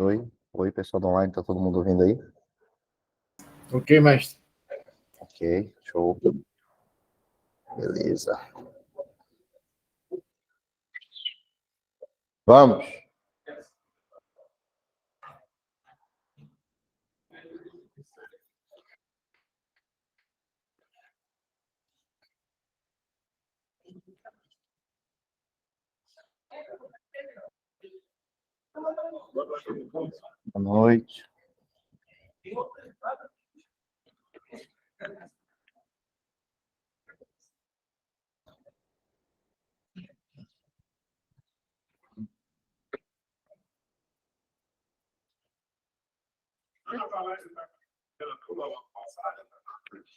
Oi, pessoal do online, tá todo mundo ouvindo aí? Ok, mestre. Ok, show. Beleza. Vamos. Boa noite.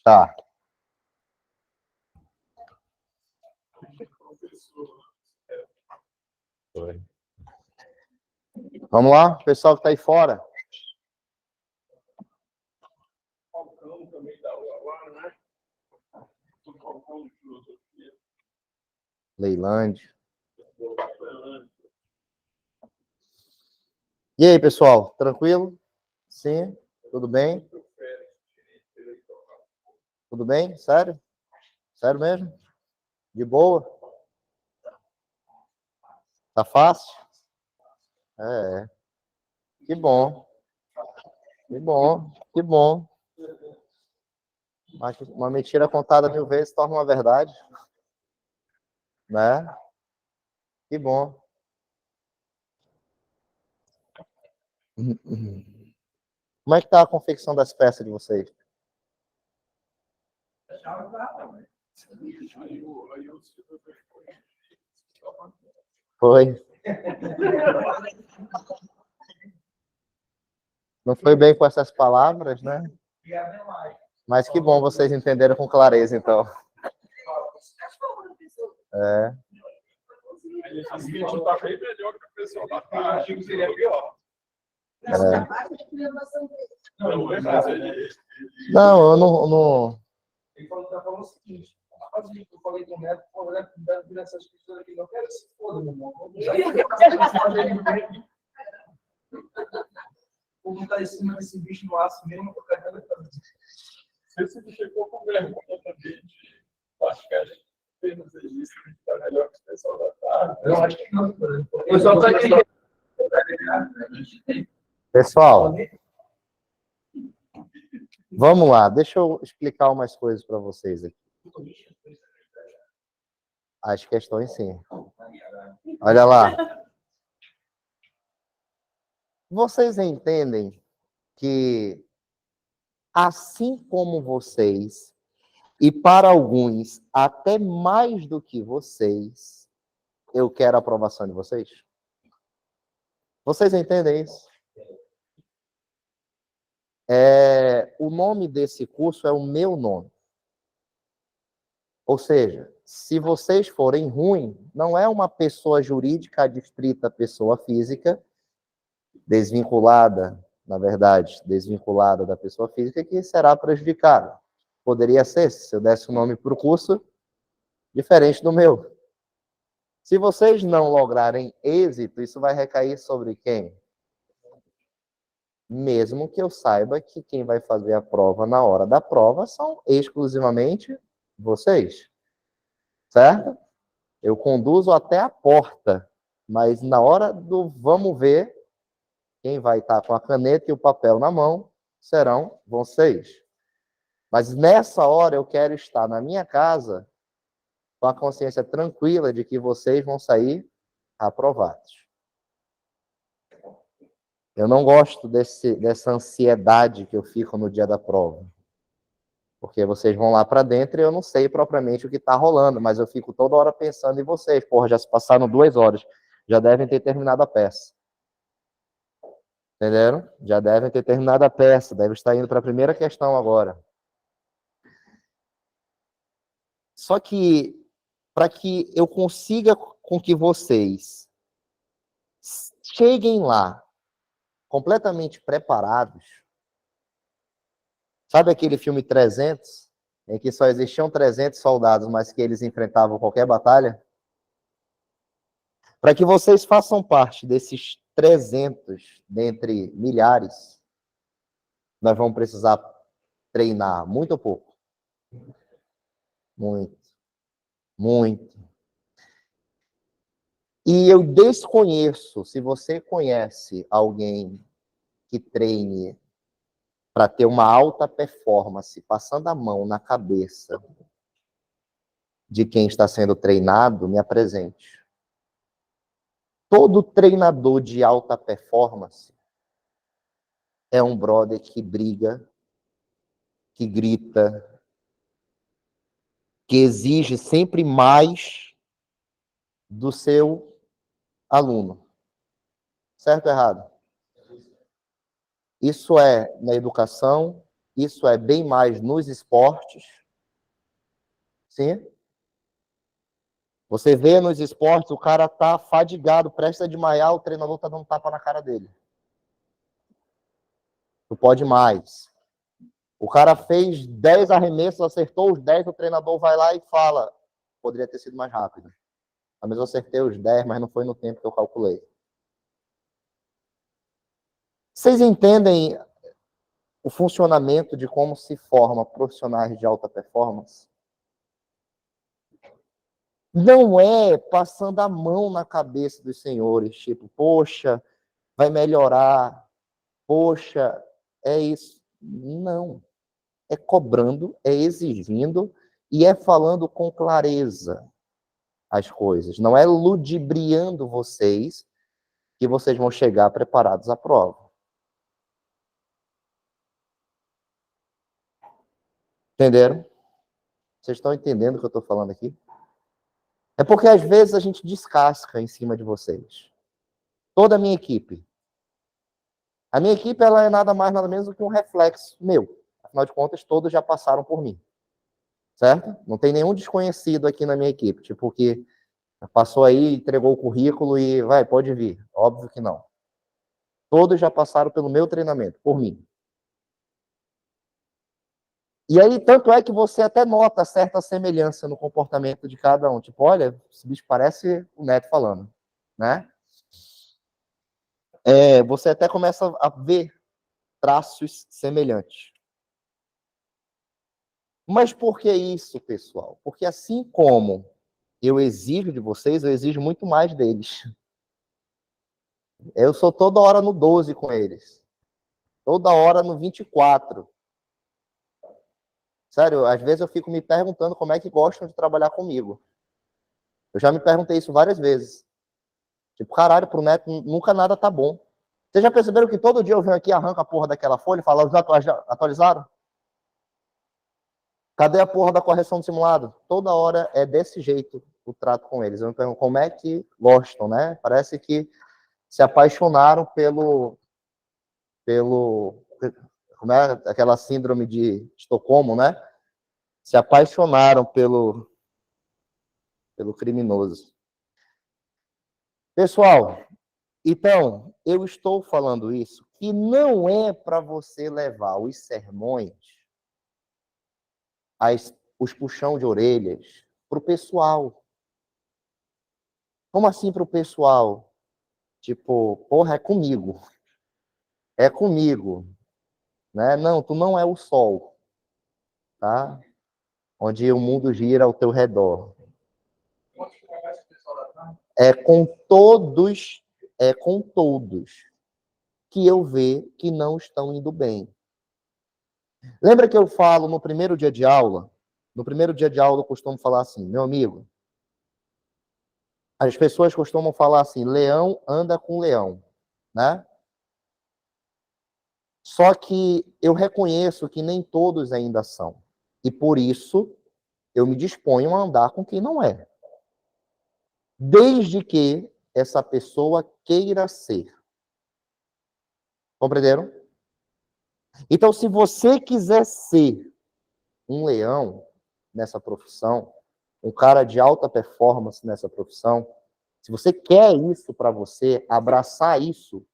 Tá. Vamos lá, pessoal que está aí fora. Leilândia. E aí, pessoal, tranquilo? Sim? Tudo bem? Tudo bem? Sério? Sério mesmo? De boa? Tá fácil? É. Que bom. Que bom. Que bom. Mas uma mentira contada 1000 vezes torna uma verdade. Né? Que bom. Como é que tá a confecção das peças de vocês? Foi. Não foi bem com essas palavras, né? Mas que bom vocês entenderam com clareza, então. É. É. Não, eu não... Ele falou o seguinte: eu falei com o Neto, essas pessoas aqui, não quero se foda, meu irmão. Vou botar em cima desse bicho no aço mesmo, eu quero ver. Esse bicho ficou com vergonha também. Acho que a gente fez no registro, está melhor que o pessoal da tarde. Eu acho que não. O pessoal está aqui. Pessoal, vamos lá, deixa eu explicar umas coisas para vocês aqui. As questões, sim. Olha lá. Vocês entendem que, assim como vocês, e para alguns, até mais do que vocês, eu quero a aprovação de vocês? Vocês entendem isso? O nome desse curso é o meu nome. Ou seja, se vocês forem ruins, não é uma pessoa jurídica adstrita à pessoa física, desvinculada, na verdade, desvinculada da pessoa física, que será prejudicada. Poderia ser, se eu desse o nome para o curso, diferente do meu. Se vocês não lograrem êxito, isso vai recair sobre quem? Mesmo que eu saiba que quem vai fazer a prova na hora da prova são exclusivamente vocês. Certo? Eu conduzo até a porta, mas na hora do vamos ver, quem vai estar com a caneta e o papel na mão serão vocês. Mas nessa hora eu quero estar na minha casa com a consciência tranquila de que vocês vão sair aprovados. Eu não gosto dessa ansiedade que eu fico no dia da prova. Porque vocês vão lá para dentro e eu não sei propriamente o que está rolando, mas eu fico toda hora pensando em vocês. Porra, já se passaram 2 horas. Já devem ter terminado a peça. Entenderam? Já devem ter terminado a peça. Deve estar indo para a primeira questão agora. Só que, para que eu consiga com que vocês cheguem lá completamente preparados, sabe aquele filme 300, em que só existiam 300 soldados, mas que eles enfrentavam qualquer batalha? Para que vocês façam parte desses 300 dentre milhares, nós vamos precisar treinar muito ou pouco? Muito, muito. E eu desconheço, se você conhece alguém que treine para ter uma alta performance, passando a mão na cabeça de quem está sendo treinado, me apresente. Todo treinador de alta performance é um brother que briga, que grita, que exige sempre mais do seu aluno. Certo ou errado? Isso é na educação, isso é bem mais nos esportes. Sim? Você vê nos esportes, o cara tá fadigado, presta a desmaiar, o treinador tá dando tapa na cara dele. Tu pode mais. O cara fez 10 arremessos, acertou os 10, o treinador vai lá e fala, poderia ter sido mais rápido. Mas eu acertei os 10, mas não foi no tempo que eu calculei. Vocês entendem o funcionamento de como se forma profissionais de alta performance? Não é passando a mão na cabeça dos senhores, tipo, poxa, vai melhorar, poxa, é isso. Não. É cobrando, é exigindo e é falando com clareza as coisas. Não é ludibriando vocês que vocês vão chegar preparados à prova. Entenderam? Vocês estão entendendo o que eu estou falando aqui? É porque às vezes a gente descasca em cima de vocês. Toda a minha equipe. A minha equipe ela é nada mais, nada menos do que um reflexo meu. Afinal de contas, todos já passaram por mim. Certo? Não tem nenhum desconhecido aqui na minha equipe. Tipo, que passou aí, entregou o currículo e vai, pode vir. Óbvio que não. Todos já passaram pelo meu treinamento, por mim. E aí, tanto é que você até nota certa semelhança no comportamento de cada um. Tipo, olha, esse bicho parece o Neto falando, né? Você até começa a ver traços semelhantes. Mas por que isso, pessoal? Porque assim como eu exijo de vocês, eu exijo muito mais deles. Eu sou toda hora no 12 com eles. Toda hora no 24. Sério, às vezes eu fico me perguntando como é que gostam de trabalhar comigo. Eu já me perguntei isso várias vezes. Tipo, caralho, pro Neto nunca nada tá bom. Vocês já perceberam que todo dia eu venho aqui e arranco a porra daquela folha e falo, já atualizaram? Cadê a porra da correção do simulado? Toda hora é desse jeito o trato com eles. Eu me pergunto como é que gostam, né? Parece que se apaixonaram como é aquela síndrome de Estocolmo, né? Se apaixonaram pelo criminoso. Pessoal, então, eu estou falando isso que não é para você levar os sermões, os puxão de orelhas, para o pessoal. Como assim para o pessoal? Tipo, porra, é comigo. É comigo. Né? Não, tu não é o sol, tá? Onde o mundo gira ao teu redor. É com todos que eu vejo que não estão indo bem. Lembra que eu falo no primeiro dia de aula? No primeiro dia de aula eu costumo falar assim, meu amigo, as pessoas costumam falar assim, leão anda com leão, né? Só que eu reconheço que nem todos ainda são. E por isso eu me disponho a andar com quem não é. Desde que essa pessoa queira ser. Compreenderam? Então, se você quiser ser um leão nessa profissão, um cara de alta performance nessa profissão, se você quer isso para você, abraçar isso,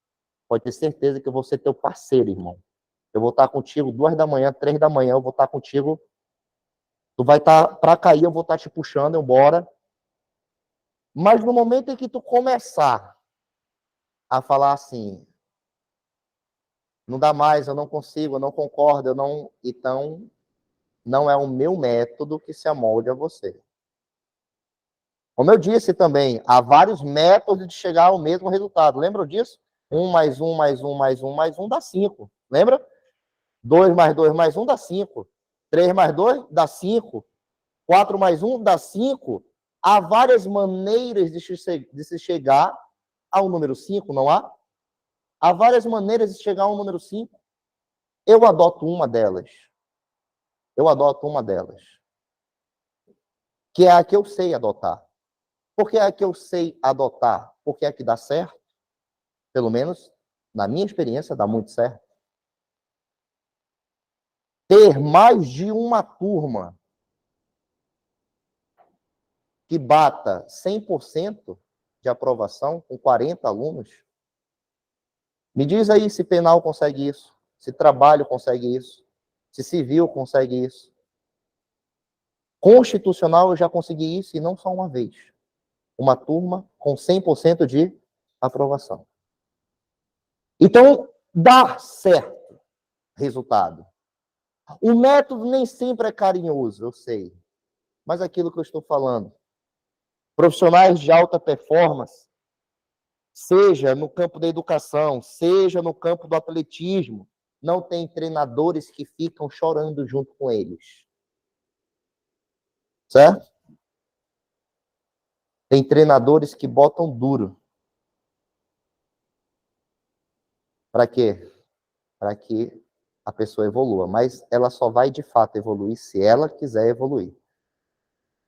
pode ter certeza que eu vou ser teu parceiro, irmão. Eu vou estar contigo 2 da manhã, 3 da manhã, eu vou estar contigo. Tu vai estar para cair, eu vou estar te puxando, embora. Mas no momento em que tu começar a falar assim, não dá mais, eu não consigo, eu não concordo, eu não... Então, não é o meu método que se amolde a você. Como eu disse também, há vários métodos de chegar ao mesmo resultado. Lembram disso? 1 mais 1 mais 1 mais 1 mais 1 dá 5. Lembra? 2 mais 2 mais 1 dá 5. 3 mais 2 dá 5. 4 mais 1 dá 5. Há várias maneiras de se chegar ao número 5, não há? Há várias maneiras de chegar ao número 5. Eu adoto uma delas. Que é a que eu sei adotar. Por que é a que eu sei adotar? Porque é a que dá certo. Pelo menos, na minha experiência, dá muito certo. Ter mais de uma turma que bata 100% de aprovação, com 40 alunos. Me diz aí se penal consegue isso, se trabalho consegue isso, se civil consegue isso. Constitucional eu já consegui isso, e não só uma vez. Uma turma com 100% de aprovação. Então, dá certo resultado. O método nem sempre é carinhoso, eu sei. Mas aquilo que eu estou falando. Profissionais de alta performance, seja no campo da educação, seja no campo do atletismo, não tem treinadores que ficam chorando junto com eles. Certo? Tem treinadores que botam duro. Para quê? Para que a pessoa evolua. Mas ela só vai, de fato, evoluir se ela quiser evoluir.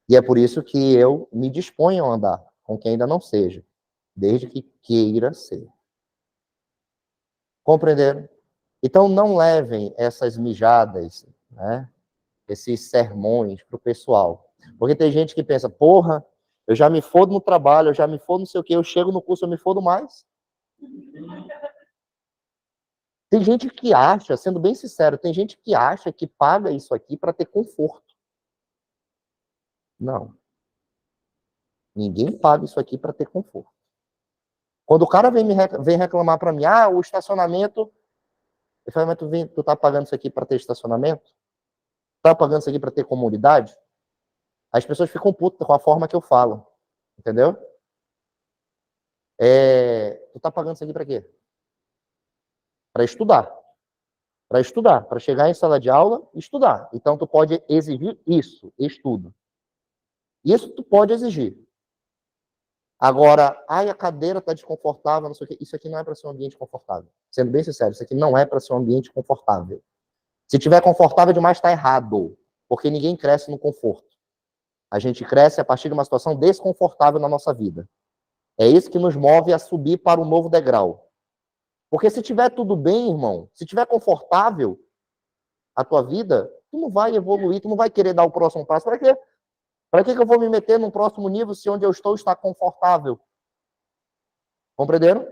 E é por isso que eu me disponho a andar com quem ainda não seja, desde que queira ser. Compreenderam? Então, não levem essas mijadas, né, esses sermões para o pessoal. Porque tem gente que pensa, porra, eu já me fodo no trabalho, eu já me fodo não sei o quê, eu chego no curso, eu me fodo mais. Tem gente que acha, sendo bem sincero, tem gente que acha que paga isso aqui para ter conforto. Não. Ninguém paga isso aqui para ter conforto. Quando o cara vem reclamar para mim, o estacionamento... Eu falo, mas tu tá pagando isso aqui para ter estacionamento? Tu tá pagando isso aqui para ter comunidade? As pessoas ficam putas com a forma que eu falo. Entendeu? Tu tá pagando isso aqui para quê? Para estudar. Para estudar. Para chegar em sala de aula e estudar. Então, tu pode exigir isso, estudo. Isso tu pode exigir. Agora, a cadeira tá desconfortável, não sei o quê. Isso aqui não é para ser um ambiente confortável. Sendo bem sincero, isso aqui não é para ser um ambiente confortável. Se tiver confortável demais, está errado. Porque ninguém cresce no conforto. A gente cresce a partir de uma situação desconfortável na nossa vida. É isso que nos move a subir para um novo degrau. Porque se tiver tudo bem, irmão, se tiver confortável a tua vida, tu não vai evoluir, tu não vai querer dar o próximo passo. Para quê? Para que eu vou me meter num próximo nível se onde eu estou está confortável? Compreenderam?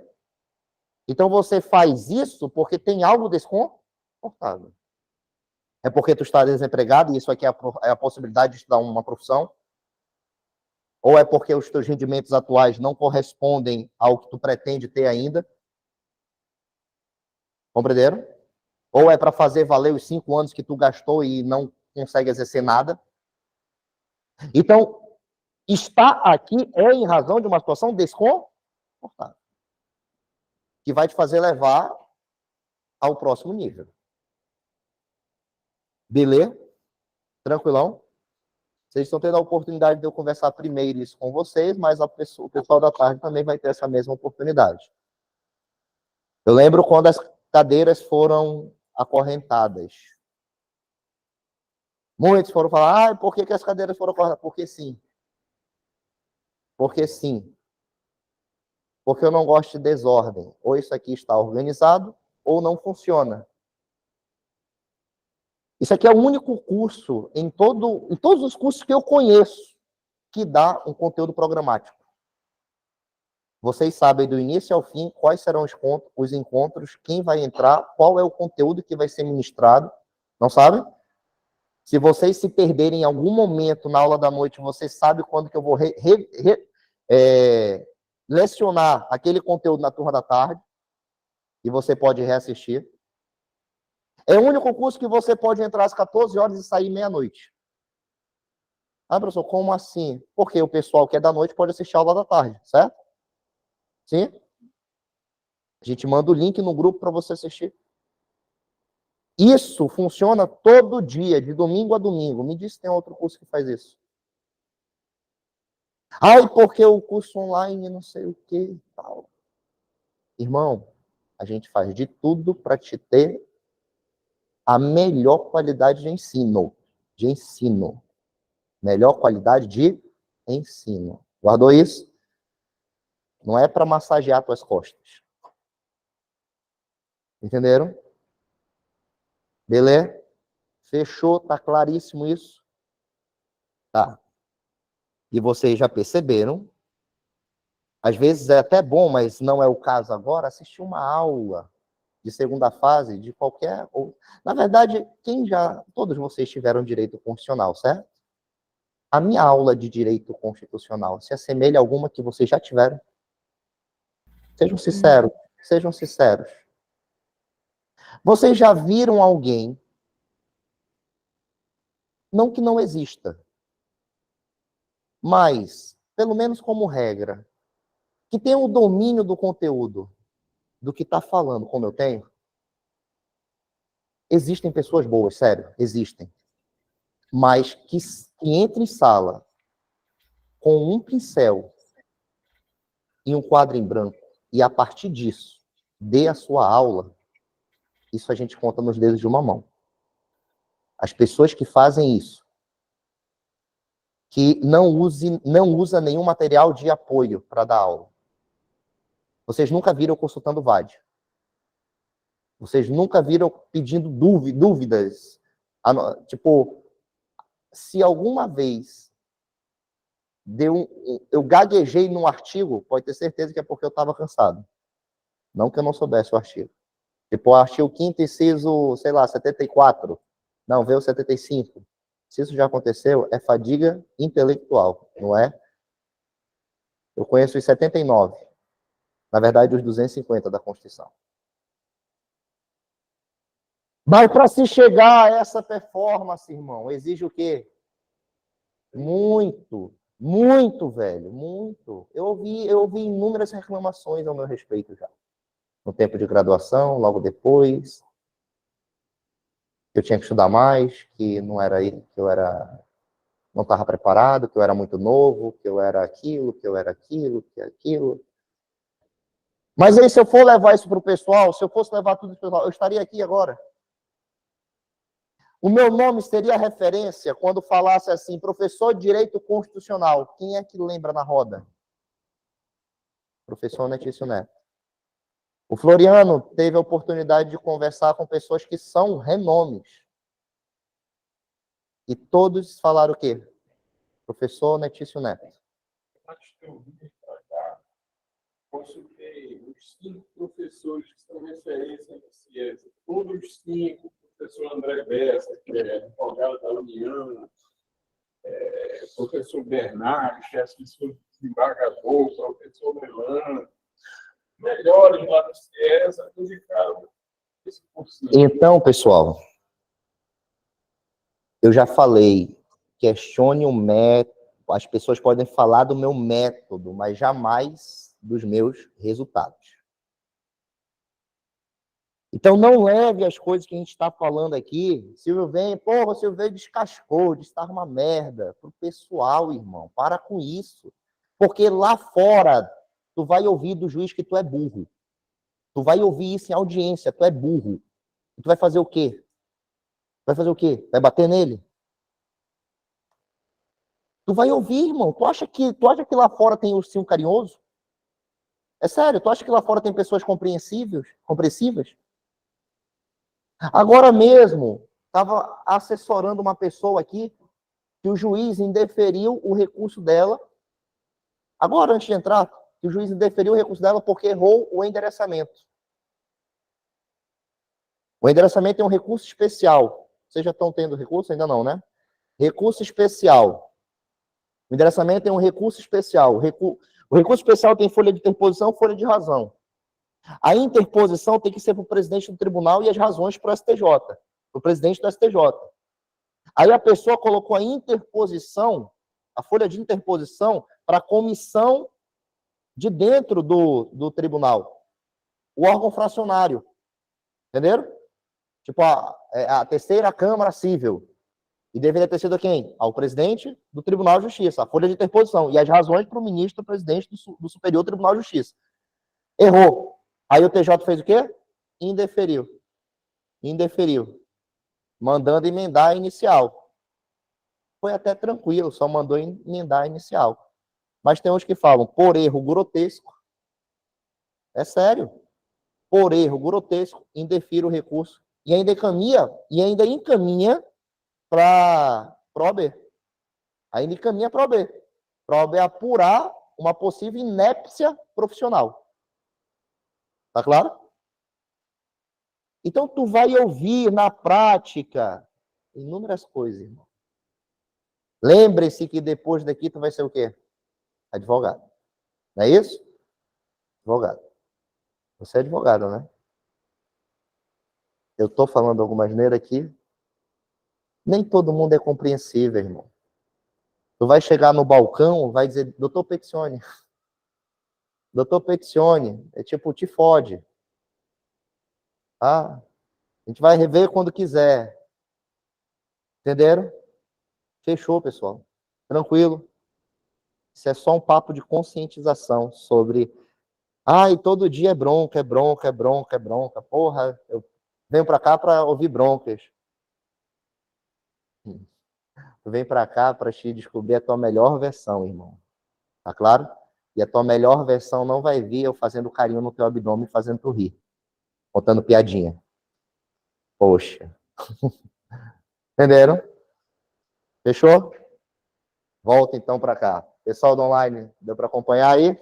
Então você faz isso porque tem algo desconfortável. É porque tu está desempregado e isso aqui é a possibilidade de estudar uma profissão? Ou é porque os teus rendimentos atuais não correspondem ao que tu pretende ter ainda? Compreenderam? Ou é para fazer valer os 5 anos que tu gastou e não consegue exercer nada? Então, estar aqui é em razão de uma situação desconfortável, que vai te fazer levar ao próximo nível. Beleza? Tranquilão? Vocês estão tendo a oportunidade de eu conversar primeiro isso com vocês, mas o pessoal da tarde também vai ter essa mesma oportunidade. Eu lembro quando as cadeiras foram acorrentadas. Muitos foram falar, por que as cadeiras foram acorrentadas? Porque sim. Porque sim. Porque eu não gosto de desordem. Ou isso aqui está organizado, ou não funciona. Isso aqui é o único curso, em todos os cursos que eu conheço, que dá um conteúdo programático. Vocês sabem do início ao fim quais serão os encontros, quem vai entrar, qual é o conteúdo que vai ser ministrado. Não sabem? Se vocês se perderem em algum momento na aula da noite, vocês sabem quando que eu vou lecionar aquele conteúdo na turma da tarde, e você pode reassistir. É o único curso que você pode entrar às 14 horas e sair meia-noite. Ah, professor, como assim? Porque o pessoal que é da noite pode assistir a aula da tarde, certo? Sim? A gente manda o link no grupo para você assistir. Isso funciona todo dia, de domingo a domingo. Me diz se tem outro curso que faz isso. Ai, porque o curso online não sei o que e tal. Irmão, a gente faz de tudo para te ter a melhor qualidade de ensino. De ensino. Melhor qualidade de ensino. Guardou isso? Não é para massagear tuas costas. Entenderam? Beleza? Fechou? Tá claríssimo isso? Tá. E vocês já perceberam? Às vezes é até bom, mas não é o caso agora, assistir uma aula de segunda fase de qualquer... Na verdade, todos vocês tiveram direito constitucional, certo? A minha aula de direito constitucional se assemelha a alguma que vocês já tiveram? Sejam sinceros. Sejam sinceros. Vocês já viram alguém, não que não exista, mas, pelo menos como regra, que tem o domínio do conteúdo, do que está falando, como eu tenho? Existem pessoas boas, sério, existem. Mas que entre em sala com um pincel e um quadro em branco, e a partir disso, dê a sua aula, isso a gente conta nos dedos de uma mão. As pessoas que fazem isso, que não usa nenhum material de apoio para dar aula. Vocês nunca viram consultando VAD. Vocês nunca viram pedindo dúvidas. Tipo, se alguma vez eu gaguejei num artigo, pode ter certeza que é porque eu estava cansado. Não que eu não soubesse o artigo. Tipo, o artigo 5º, inciso, sei lá, 74. Não, veio 75. Se isso já aconteceu, é fadiga intelectual, não é? Eu conheço os 79. Na verdade, os 250 da Constituição. Mas para se chegar a essa performance, irmão, exige o quê? Muito, muito, velho, muito. Eu ouvi inúmeras reclamações ao meu respeito já. No tempo de graduação, logo depois, que eu tinha que estudar mais, que não era que eu não estava preparado, que eu era muito novo, que eu era aquilo, que eu era aquilo, que aquilo. Mas aí, se eu for levar isso para o pessoal, se eu fosse levar tudo para o pessoal, eu estaria aqui agora. O meu nome seria referência quando falasse assim, professor de Direito Constitucional. Quem é que lembra na roda? Professor Netício Neto. O Floriano teve a oportunidade de conversar com pessoas que são renomes. E todos falaram o quê? Professor Netício Neto. Antes de eu vir para cá, consultei os 5 professores que são referência na ciência. Todos os 5. Professor André Bessa, que é advogado da União, professor Bernardo, que é assessor de desembargador, professor Melan, melhores lá no CIESA, indicaram esse cursinho. Então, pessoal, eu já falei, questione o método, as pessoas podem falar do meu método, mas jamais dos meus resultados. Então, não leve as coisas que a gente está falando aqui. Silvio vem, porra, o Silvio veio descascou, disse que estava uma merda. Pro pessoal, irmão, para com isso. Porque lá fora, tu vai ouvir do juiz que tu é burro. Tu vai ouvir isso em audiência, tu é burro. E tu vai fazer o quê? Vai fazer o quê? Vai bater nele? Tu vai ouvir, irmão. Tu acha que lá fora tem ursinho carinhoso? É sério, tu acha que lá fora tem pessoas compreensivas? Agora mesmo, estava assessorando uma pessoa aqui que o juiz indeferiu o recurso dela. Agora, antes de entrar, que o juiz indeferiu o recurso dela porque errou o endereçamento. O endereçamento é um recurso especial. Vocês já estão tendo recurso? Ainda não, né? Recurso especial. O endereçamento é um recurso especial. O recurso especial tem folha de interposição, folha de razão. A interposição tem que ser para o presidente do tribunal e as razões para o STJ, para o presidente do STJ. Aí a pessoa colocou a interposição, a folha de interposição, para a comissão de dentro do tribunal, o órgão fracionário. Entenderam? Tipo, a terceira Câmara Cível. E deveria ter sido quem? Ao presidente do Tribunal de Justiça, a folha de interposição. E as razões para o ministro, presidente do Superior Tribunal de Justiça. Errou. Aí o TJ fez o quê? Indeferiu. Indeferiu. Mandando emendar a inicial. Foi até tranquilo, só mandou emendar a inicial. Mas tem uns que falam, por erro grotesco. É sério. Por erro grotesco, indefere o recurso. E ainda encaminha para OAB. Ainda encaminha para OAB. Para OAB apurar uma possível inépcia profissional. Tá claro? Então, tu vai ouvir na prática inúmeras coisas, irmão. Lembre-se que depois daqui tu vai ser o quê? Advogado. Não é isso? Advogado. Você é advogado, né? Eu tô falando alguma asneira aqui. Nem todo mundo é compreensível, irmão. Tu vai chegar no balcão, vai dizer, doutor Petizione. Doutor Petizione, é tipo, te fode. Ah, a gente vai rever quando quiser. Entenderam? Fechou, pessoal. Tranquilo. Isso é só um papo de conscientização sobre... Ai, todo dia é bronca, é bronca, é bronca, é bronca. Porra, eu venho pra cá pra ouvir broncas. Tu vem pra cá pra te descobrir a tua melhor versão, irmão. Tá claro? E a tua melhor versão não vai vir eu fazendo carinho no teu abdômen, fazendo tu rir. Contando piadinha. Poxa. Entenderam? Fechou? Volta então pra cá. Pessoal do online, deu pra acompanhar aí?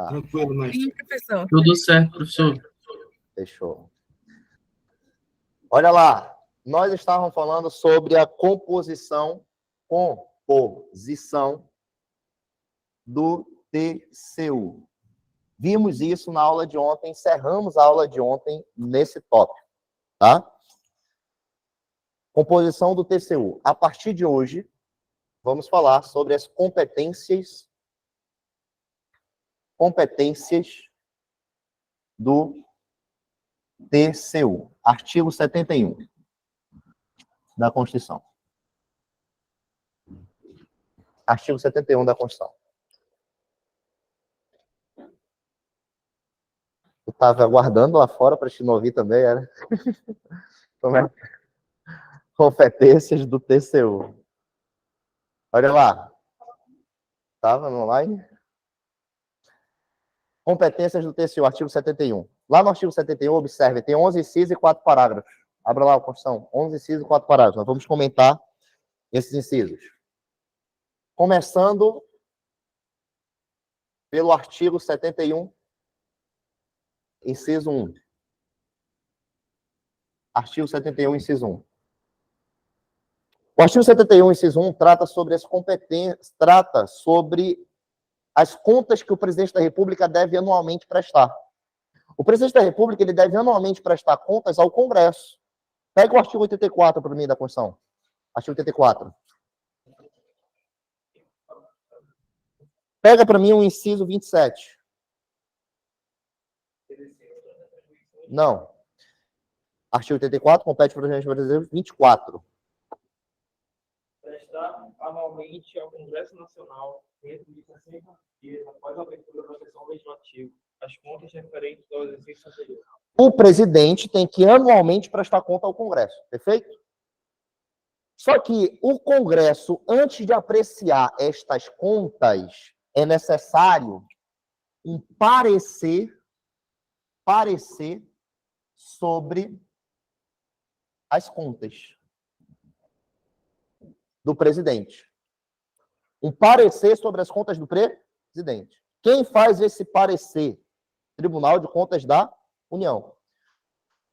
Tranquilo, mestre. Sim, professor. Tudo certo, professor. Fechou. Olha lá. Nós estávamos falando sobre a composição do TCU. Vimos isso na aula de ontem, encerramos a aula de ontem nesse tópico, tá? Composição do TCU. A partir de hoje, vamos falar sobre as competências do TCU. Artigo 71 da Constituição. Artigo 71 da Constituição. Eu estava aguardando lá fora para te ouvir também, era? Como é? Competências do TCU. Olha lá. Estava no online? Competências do TCU, artigo 71. Lá no artigo 71, observe, tem 11 incisos e 4 parágrafos. Abra lá a Constituição. 11 incisos e 4 parágrafos. Nós vamos comentar esses incisos. Começando pelo artigo 71, inciso 1. Artigo 71, inciso 1. O artigo 71, inciso 1, trata sobre as competências, trata sobre as contas que o presidente da República deve anualmente prestar. O presidente da República ele deve anualmente prestar contas ao Congresso. Pega o artigo 84 para mim da Constituição. Artigo 84. Pega para mim o inciso 27. Não. Artigo 84, compete para o presidente brasileiro 24. Prestar anualmente ao Congresso Nacional, dentro de 60 dias após a abertura da sessão legislativa, as contas referentes ao exercício anterior. O presidente tem que anualmente prestar conta ao Congresso, perfeito? Só que o Congresso, antes de apreciar estas contas, é necessário um parecer sobre as contas do presidente. Um parecer sobre as contas do presidente. Quem faz esse parecer? Tribunal de Contas da União.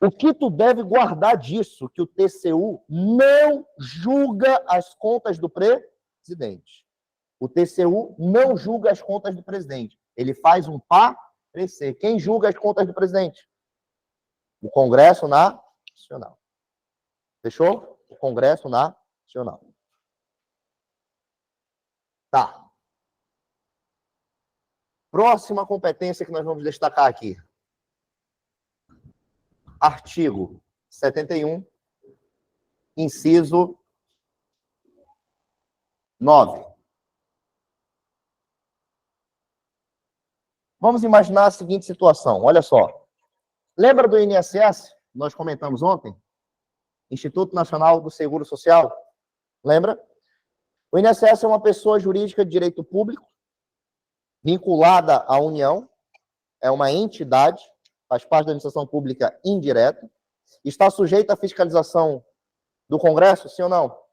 O que tu deve guardar disso? Que o TCU não julga as contas do presidente. O TCU não julga as contas do presidente. Ele faz um parecer. Quem julga as contas do presidente? O Congresso Nacional. Fechou? O Congresso Nacional. Tá. Próxima competência que nós vamos destacar aqui. Artigo 71, inciso 9. Vamos imaginar a seguinte situação. Olha só. Lembra do INSS? Nós comentamos ontem? Instituto Nacional do Seguro Social. Lembra? O INSS é uma pessoa jurídica de direito público, vinculada à União, é uma entidade, faz parte da administração pública indireta, está sujeita à fiscalização do Congresso, sim ou não?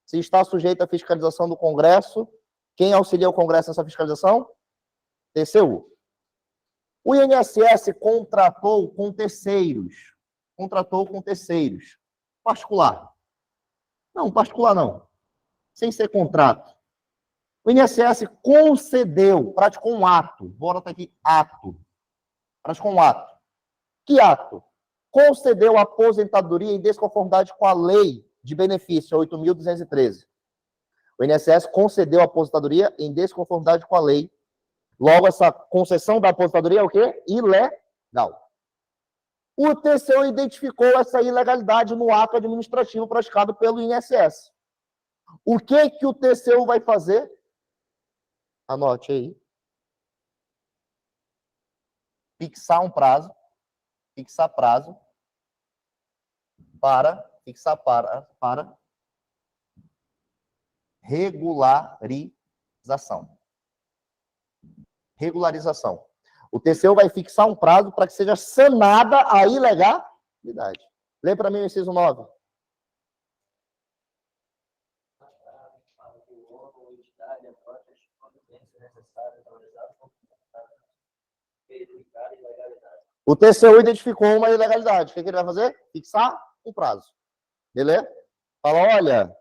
Se está sujeita à fiscalização do Congresso, quem auxilia o Congresso nessa fiscalização? TCU. O INSS contratou com terceiros. Particular. Não, particular não. Sem ser contrato. O INSS concedeu, praticou um ato. Vou anotar aqui, ato. Praticou um ato. Que ato? Concedeu a aposentadoria em desconformidade com a lei de benefício 8.213. O INSS concedeu a aposentadoria em desconformidade com a lei. Logo, essa concessão da aposentadoria é o quê? Ilegal. O TCU identificou essa ilegalidade no ato administrativo praticado pelo INSS. O que o TCU vai fazer? Anote aí. Fixar prazo para regularização. O TCU vai fixar um prazo para que seja sanada a ilegalidade. Lê para mim o inciso 9. O TCU identificou uma ilegalidade. O que ele vai fazer? Fixar um prazo. Beleza? Fala, olha,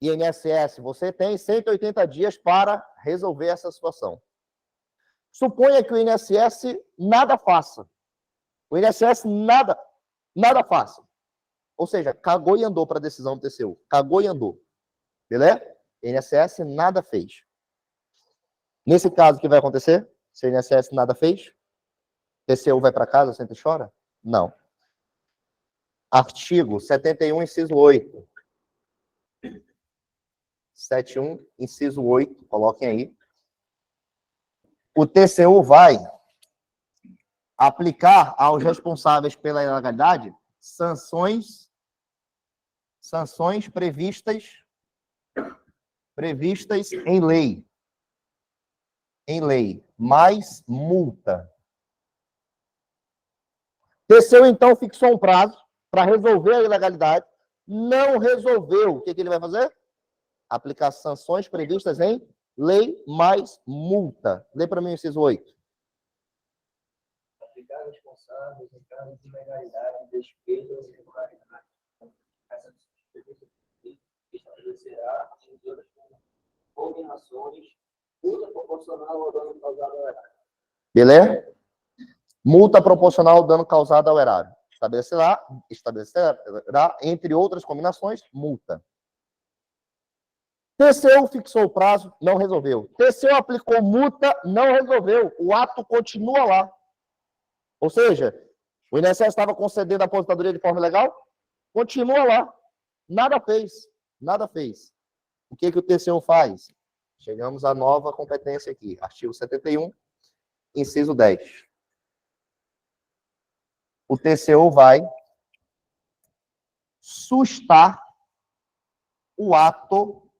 INSS, você tem 180 dias para resolver essa situação. Suponha que o INSS nada faça. O INSS nada faça. Ou seja, cagou e andou para a decisão do TCU. Cagou e andou. Beleza? O INSS nada fez. Nesse caso, o que vai acontecer? Se o INSS nada fez, TCU vai para casa, senta e chora? Não. Artigo 71, inciso 8. 71, inciso 8, coloquem aí. O TCU vai aplicar aos responsáveis pela ilegalidade sanções previstas em lei. Mais multa. TCU, então, fixou um prazo para resolver a ilegalidade. Não resolveu. O que ele vai fazer? Aplicar sanções previstas em lei mais multa. Lê para mim o inciso 8. Aplicar responsáveis em caso de ilegalidade, despejo ou irregularidade. Essa estabelecerá, entre outras combinações, multa proporcional ao dano causado ao erário. Beleza? Multa proporcional ao dano causado ao erário. Estabelecerá, entre outras combinações, multa. TCU fixou o prazo, não resolveu. TCU aplicou multa, não resolveu. O ato continua lá. Ou seja, o INSS estava concedendo a aposentadoria de forma legal? Continua lá. Nada fez. O que o TCU faz? Chegamos à nova competência aqui. Artigo 71, inciso 10. O TCU vai sustar o ato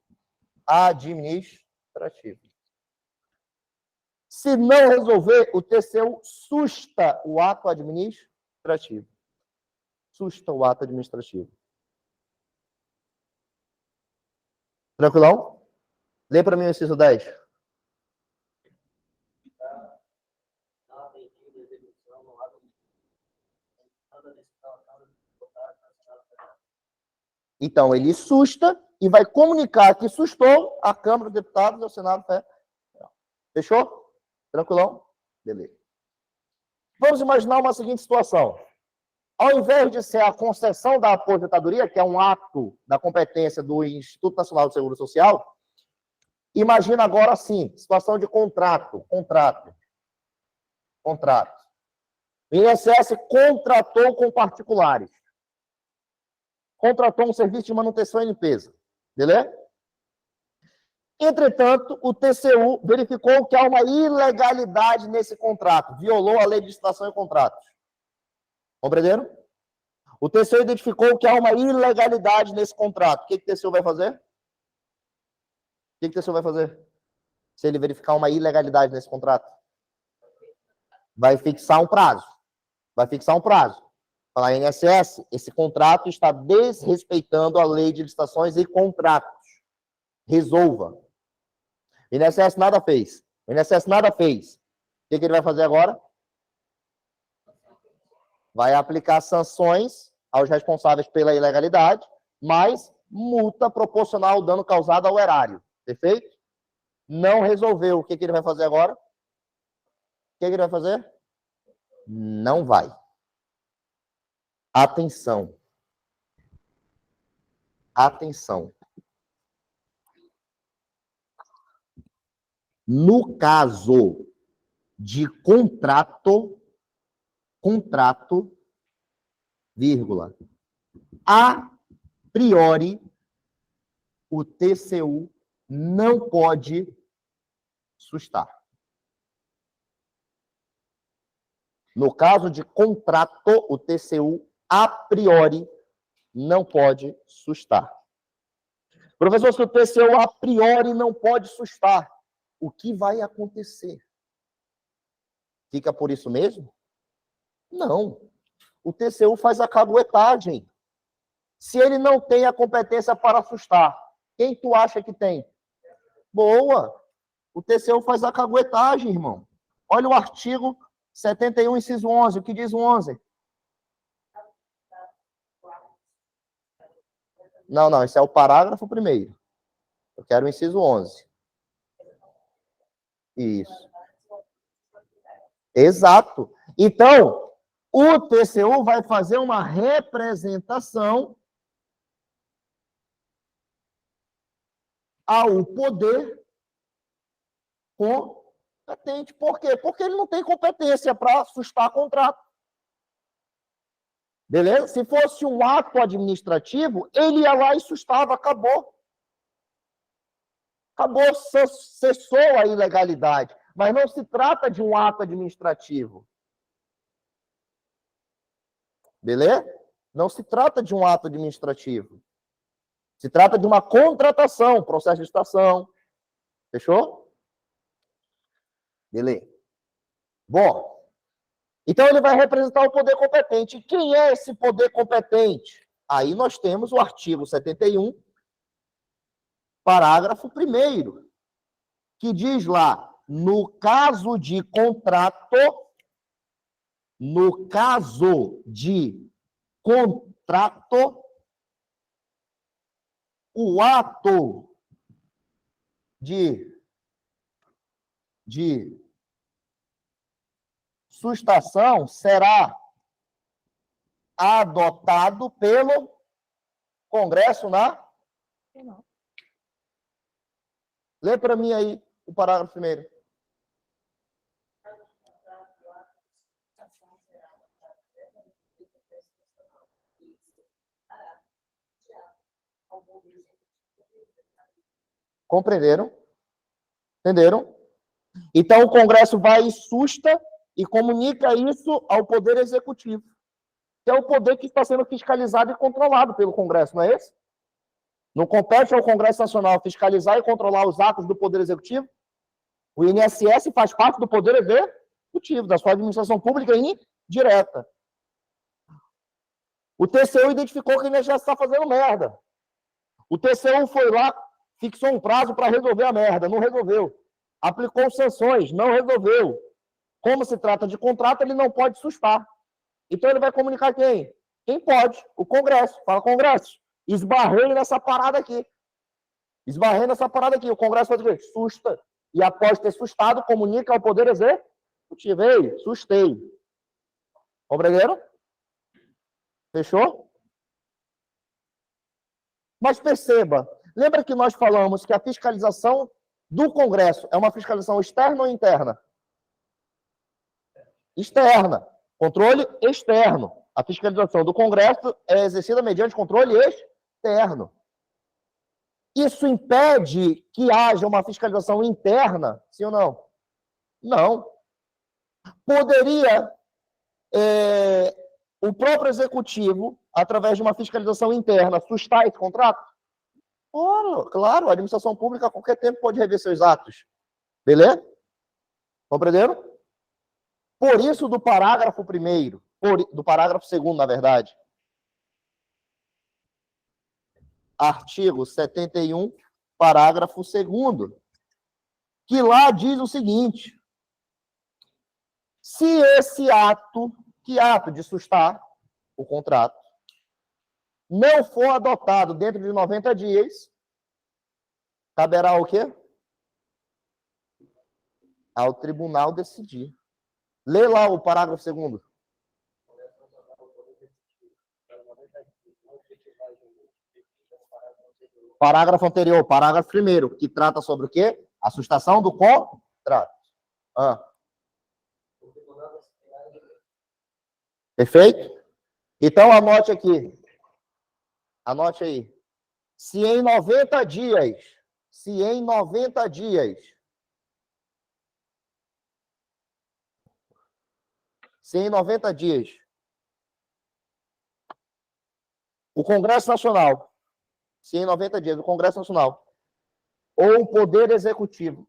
administrativo. Se não resolver, o TCU susta o ato administrativo. Tranquilão? Lê para mim o inciso 10. Então, ele susta e vai comunicar que sustou a Câmara dos Deputados e ao Senado Federal. Fechou? Tranquilão? Beleza. Vamos imaginar uma seguinte situação. Ao invés de ser a concessão da aposentadoria, que é um ato da competência do Instituto Nacional do Seguro Social, imagina agora assim, situação de contrato. O INSS contratou com particulares. Contratou um serviço de manutenção e limpeza. Beleza? Entretanto, o TCU verificou que há uma ilegalidade nesse contrato. Violou a lei de licitação e contratos. Compreenderam? O TCU identificou que há uma ilegalidade nesse contrato. O que o TCU vai fazer? O que o TCU vai fazer? Se ele verificar uma ilegalidade nesse contrato? Vai fixar um prazo. Falar, INSS, esse contrato está desrespeitando a lei de licitações e contratos. Resolva. O INSS nada fez. O que ele vai fazer agora? Vai aplicar sanções aos responsáveis pela ilegalidade, mais multa proporcional ao dano causado ao erário. Perfeito? Não resolveu. O que ele vai fazer agora? Não vai. Atenção. No caso de contrato, vírgula, a priori, o TCU não pode sustar. No caso de contrato, o TCU, a priori, não pode sustar. Professor, se o TCU a priori não pode sustar, o que vai acontecer? Fica por isso mesmo? Não. O TCU faz a caguetagem. Se ele não tem a competência para sustar, quem tu acha que tem? Boa. O TCU faz a caguetagem, irmão. Olha o artigo 71, inciso 11. O que diz o 11? Não, esse é o parágrafo primeiro. Eu quero o inciso 11. Isso. Exato. Então, o TCU vai fazer uma representação ao poder competente. Por quê? Porque ele não tem competência para sustar contrato. Beleza? Se fosse um ato administrativo, ele ia lá e sustava, acabou. Acabou, cessou a ilegalidade. Mas não se trata de um ato administrativo. Beleza? Não se trata de um ato administrativo. Se trata de uma contratação, processo de licitação. Fechou? Beleza. Bom, então ele vai representar o poder competente. Quem é esse poder competente? Aí nós temos o artigo 71, parágrafo 1º, que diz lá, no caso de contrato, o ato de sustação será adotado pelo Congresso Nacional. Lê para mim aí o parágrafo 1º. Compreenderam? Entenderam? Então, o Congresso vai e susta e comunica isso ao Poder Executivo, que é o poder que está sendo fiscalizado e controlado pelo Congresso, não é esse? Não compete ao Congresso Nacional fiscalizar e controlar os atos do Poder Executivo? O INSS faz parte do Poder Executivo, da sua administração pública indireta. O TCU identificou que o INSS está fazendo merda. O TCU foi lá, fixou um prazo para resolver a merda, não resolveu. Aplicou sanções, não resolveu. Como se trata de contrato, ele não pode sustar. Então ele vai comunicar quem? Quem pode? O Congresso. Fala, Congresso, esbarrei nessa parada aqui. Esbarrando essa parada aqui. O Congresso faz o quê? Susta. E após ter sustado, comunica ao Poder Executivo. Ei, sustei. Compreenderam? Fechou? Mas perceba, lembra que nós falamos que a fiscalização do Congresso é uma fiscalização externa ou interna? Externa. Controle externo. A fiscalização do Congresso é exercida mediante controle externo. Isso impede que haja uma fiscalização interna, sim ou não? Não. Poderia o próprio executivo, através de uma fiscalização interna, sustar esse contrato? Claro, a administração pública a qualquer tempo pode rever seus atos. Beleza? Compreenderam? Por isso, do parágrafo 1º, do parágrafo 2º, na verdade, artigo 71, parágrafo 2º, que lá diz o seguinte: se esse ato, que ato de sustar o contrato, não for adotado dentro de 90 dias, caberá o quê? Ao tribunal decidir. Lê lá o parágrafo 2º. Parágrafo anterior, parágrafo 1º, que trata sobre o quê? A sustação do contrato. Perfeito? Então, anote aqui. Anote aí. Se em 90 dias, o Congresso Nacional, ou o Poder Executivo,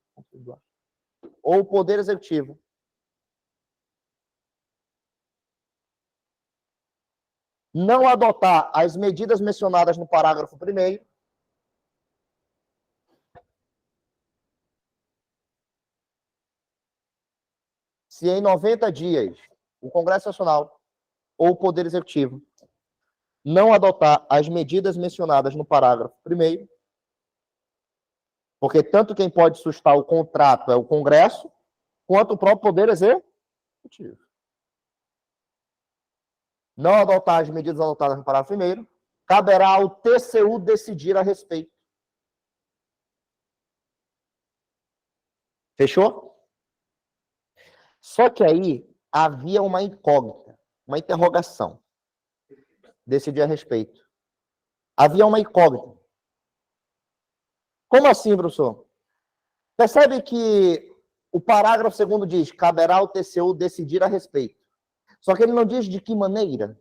não adotar as medidas mencionadas no parágrafo 1º, se em 90 dias o Congresso Nacional ou o Poder Executivo não adotar as medidas mencionadas no parágrafo 1º, porque tanto quem pode sustar o contrato é o Congresso, quanto o próprio Poder Executivo. Não adotar as medidas adotadas no parágrafo 1º, caberá ao TCU decidir a respeito. Fechou? Só que aí havia uma incógnita, uma interrogação. Decidir a respeito. Havia uma incógnita. Como assim, professor? Percebe que o parágrafo 2º diz: caberá ao TCU decidir a respeito. Só que ele não diz de que maneira.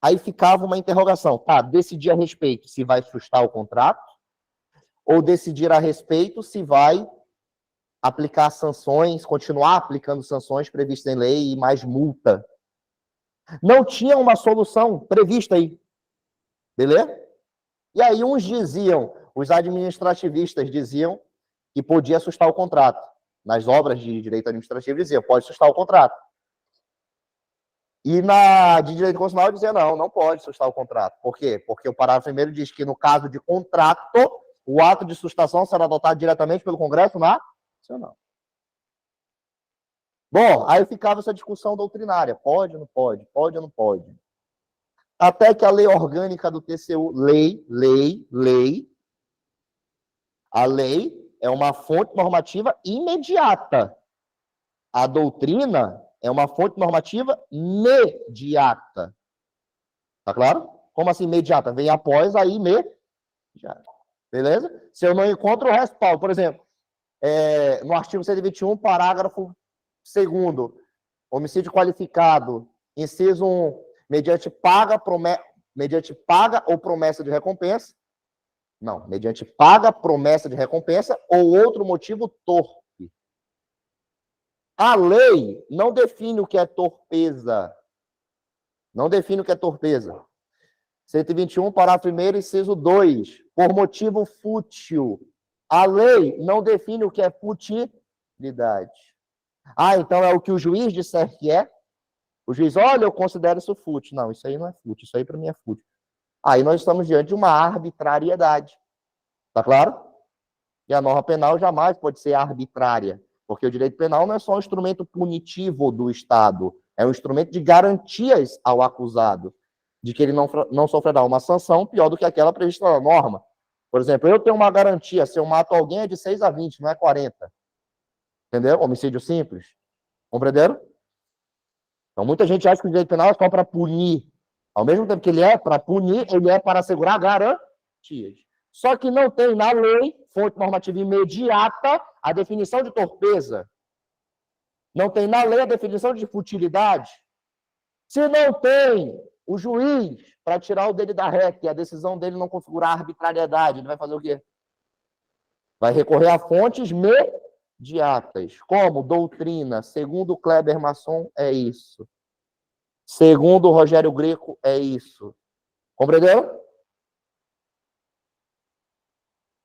Aí ficava uma interrogação. Tá, decidir a respeito se vai sustar o contrato, ou decidir a respeito se vai aplicar sanções, continuar aplicando sanções previstas em lei e mais multa. Não tinha uma solução prevista aí. Beleza? E aí uns diziam, os administrativistas diziam que podia sustar o contrato. Nas obras de direito administrativo diziam, pode sustar o contrato. E na de direito constitucional dizia, não pode sustar o contrato. Por quê? Porque o parágrafo 1º diz que no caso de contrato, o ato de sustação será adotado diretamente pelo Congresso Nacional. Bom, aí ficava essa discussão doutrinária. Pode ou não pode? Pode ou não pode? Até que a lei orgânica do TCU, a lei é uma fonte normativa imediata. A doutrina é uma fonte normativa mediata. Tá claro? Como assim imediata? Vem após, aí imediata. Beleza? Se eu não encontro o respaldo, por exemplo, no artigo 121, parágrafo 2º, homicídio qualificado, inciso 1, mediante paga ou promessa de recompensa. Não, mediante paga, promessa de recompensa ou outro motivo torpe. A lei não define o que é torpeza. 121, parágrafo 1º, inciso 2, por motivo fútil. A lei não define o que é futilidade. Então é o que o juiz disser que é? O juiz, olha, eu considero isso fútil. Não, isso aí não é fútil, isso aí para mim é fútil. Aí nós estamos diante de uma arbitrariedade. Tá claro? E a norma penal jamais pode ser arbitrária, porque o direito penal não é só um instrumento punitivo do Estado, é um instrumento de garantias ao acusado, de que ele não sofrerá uma sanção pior do que aquela prevista na norma. Por exemplo, eu tenho uma garantia, se eu mato alguém é de 6 a 20, não é 40. Entendeu? Homicídio simples. Compreenderam? Então, muita gente acha que o direito penal é só para punir. Ao mesmo tempo que ele é para punir, ele é para assegurar garantias. Só que não tem na lei, fonte normativa imediata, a definição de torpeza. Não tem na lei a definição de futilidade. Se não tem o juiz para tirar o dele da reta e a decisão dele não configurar arbitrariedade, ele vai fazer o quê? Vai recorrer a fontes imediatas. Como? Doutrina. Segundo Kleber Masson, é isso. Segundo Rogério Greco, é isso. Compreenderam?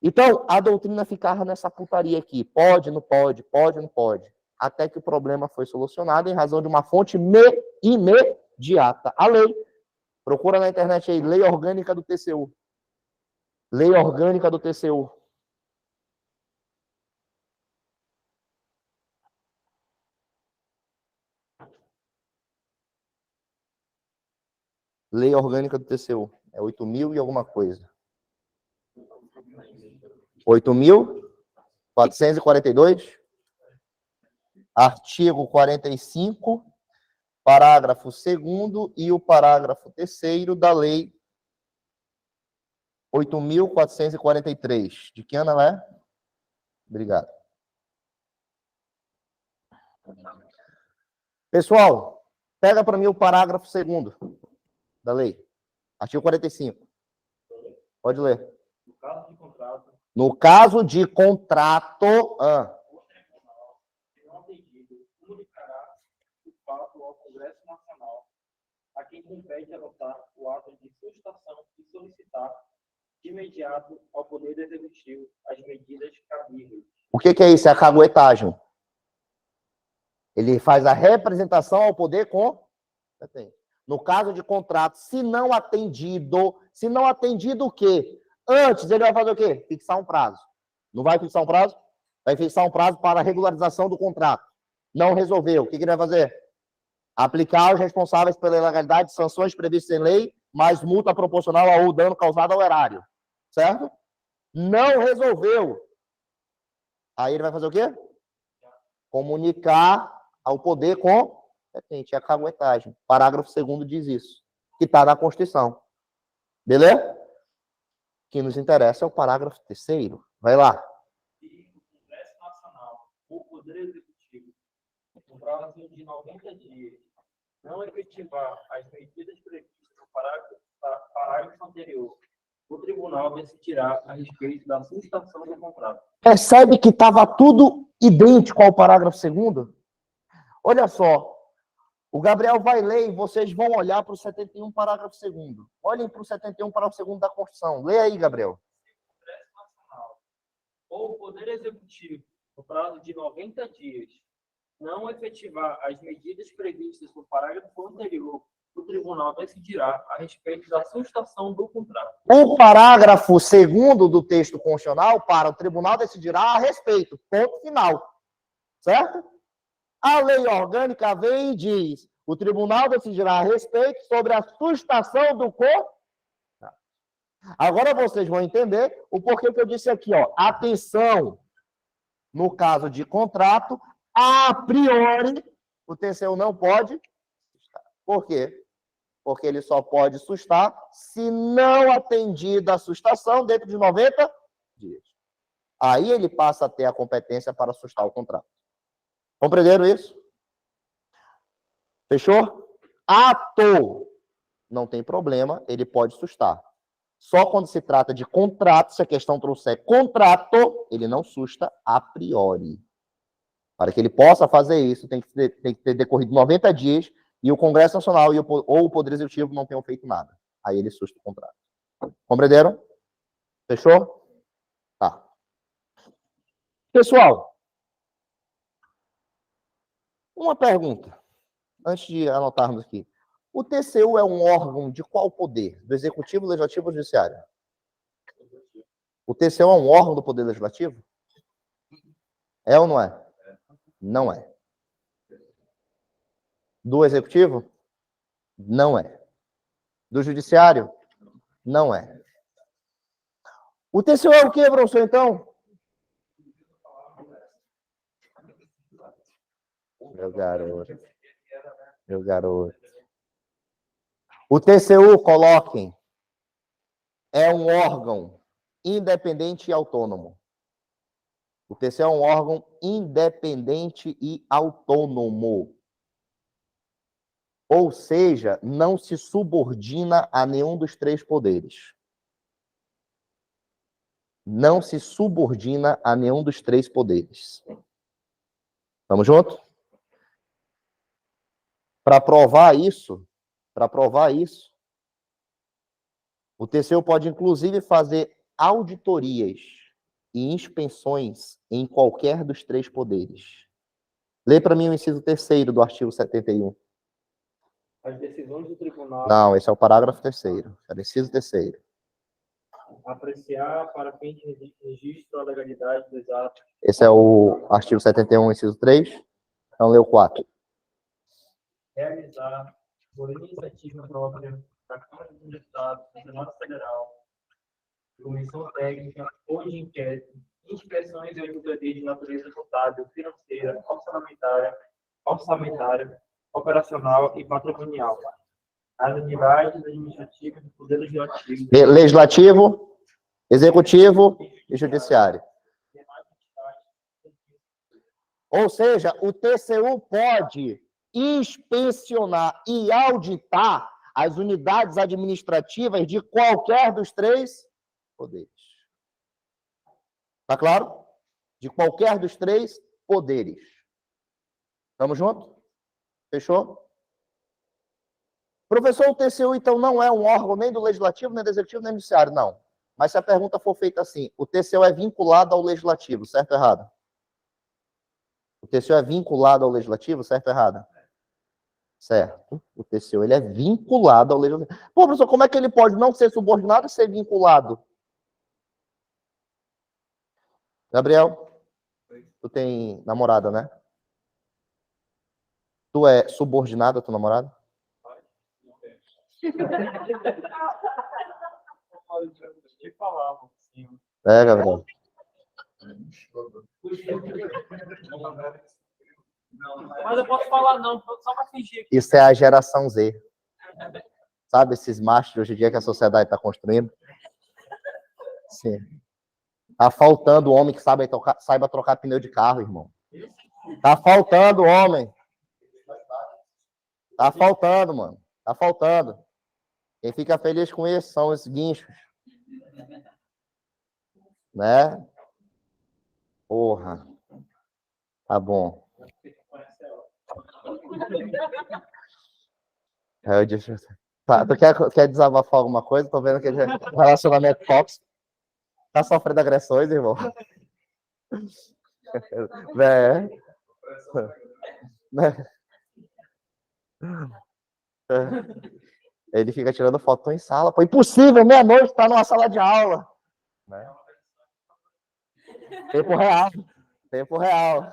Então, a doutrina ficava nessa putaria aqui. Pode, não pode, pode, não pode. Até que o problema foi solucionado em razão de uma fonte imediata. A lei. Procura na internet aí, Lei Orgânica do TCU. Lei Orgânica do TCU. Lei Orgânica do TCU. É 8.000 e alguma coisa. 8.442. Artigo 45, parágrafo 2º e o parágrafo 3º da Lei 8.443. De que ano ela é? Obrigado. Pessoal, pega para mim o parágrafo 2º da lei. Artigo 45. Pode ler. No caso de contrato, o tribunal, se não atendido, comunicará o fato ao Congresso Nacional, a quem compete adotar o ato de solicitação e solicitar de imediato ao Poder Executivo as medidas cabíveis. O que é isso? É a caguetagem. Ele faz a representação ao poder competente. No caso de contrato, se não atendido o quê? Antes ele vai fazer o quê? Fixar um prazo. Não vai fixar um prazo? Vai fixar um prazo para a regularização do contrato. Não resolveu. O que ele vai fazer? Aplicar aos responsáveis pela ilegalidade sanções previstas em lei, mais multa proporcional ao dano causado ao erário. Certo? Não resolveu. Aí ele vai fazer o quê? Comunicar ao poder competente. É a caguetagem. Parágrafo 2º diz isso. Que está na Constituição. Beleza? O que nos interessa é o parágrafo 3º. Vai lá. E o Congresso Nacional, o Poder Executivo, no prazo de 90 dias, não efetivar as medidas previstas no parágrafo anterior, o tribunal decidirá a respeito da sustação do contrato. Percebe que estava tudo idêntico ao parágrafo 2º? Olha só. O Gabriel vai ler e vocês vão olhar para o 71, parágrafo 2º. Olhem para o 71, parágrafo 2º da Constituição. Lê aí, Gabriel. O Congresso Nacional ou o Poder Executivo, no prazo de 90 dias, não efetivar as medidas previstas no parágrafo anterior, o tribunal decidirá a respeito da sustação do contrato. O parágrafo 2º do texto constitucional, para o tribunal decidirá a respeito. Ponto final. Certo? A lei orgânica vem e diz: o tribunal decidirá a respeito sobre a sustação do contrato. Agora vocês vão entender o porquê que eu disse aqui, ó. Atenção, no caso de contrato, a priori, o TCU não pode. Por quê? Porque ele só pode sustar se não atendida a sustação dentro de 90 dias. Aí ele passa a ter a competência para sustar o contrato. Compreenderam isso? Fechou? Ato. Não tem problema, ele pode sustar. Só quando se trata de contrato, se a questão trouxer contrato, ele não susta a priori. Para que ele possa fazer isso, tem que ter decorrido 90 dias e o Congresso Nacional ou o Poder Executivo não tenham feito nada. Aí ele susta o contrato. Compreenderam? Fechou? Tá. Pessoal, uma pergunta, antes de anotarmos aqui. O TCU é um órgão de qual poder? Do Executivo, Legislativo ou Judiciário? O TCU é um órgão do Poder Legislativo? É ou não é? Não é. Do Executivo? Não é. Do Judiciário? Não é. O TCU é o quê, professor, então? Meu garoto. Meu garoto. O TCU, coloquem, é um órgão independente e autônomo. O TCU é um órgão independente e autônomo. Ou seja, não se subordina a nenhum dos três poderes. Não se subordina a nenhum dos três poderes. Tamo junto? Para provar isso, o TCU pode inclusive fazer auditorias e inspeções em qualquer dos três poderes. Lê para mim o inciso 3º do artigo 71. As decisões do tribunal. Não, esse é o parágrafo 3º. É o inciso 3º. Apreciar para fim de registro a legalidade dos atos. Esse é o artigo 71, inciso 3. Então, lê o 4. Realizar, por iniciativa própria, da Câmara dos Deputados, do Senado Federal, comissão técnica ou de inquérito, inspeções e auditorias de natureza contábil, financeira, orçamentária, operacional e patrimonial. As unidades administrativas do Poder Legislativo. Legislativo, Executivo e Judiciário. Ou seja, o TCU pode inspecionar e auditar as unidades administrativas de qualquer dos três poderes. Tá claro? De qualquer dos três poderes. Tamo junto? Fechou? Professor, o TCU, então, não é um órgão nem do Legislativo, nem do Executivo, nem do Judiciário, não. Mas se a pergunta for feita assim, o TCU é vinculado ao Legislativo, certo ou errado? O TCU é vinculado ao Legislativo, certo ou errado? Certo. O TCU, ele é vinculado ao Legislativo. Pô, professor, como é que ele pode não ser subordinado e ser vinculado? Gabriel, tu tem namorada, né? Tu é subordinado à tua namorada? É, Gabriel. Mas eu posso falar não, só para fingir. Isso é a geração Z. Sabe esses machos de hoje em dia que a sociedade está construindo? Sim. Tá faltando homem que saiba trocar pneu de carro, irmão. Tá faltando homem. Tá faltando, mano. Tá faltando. Quem fica feliz com isso são os guinchos. Né? Porra. Tá bom. Eu disse, tá, tu quer desabafar alguma coisa? Tô vendo que ele é relacionamento tóxico. Tá sofrendo agressões, irmão? É. Ele fica tirando foto em sala. Pô, impossível, meia-noite, tá numa sala de aula. Né? Tempo real. Tempo real.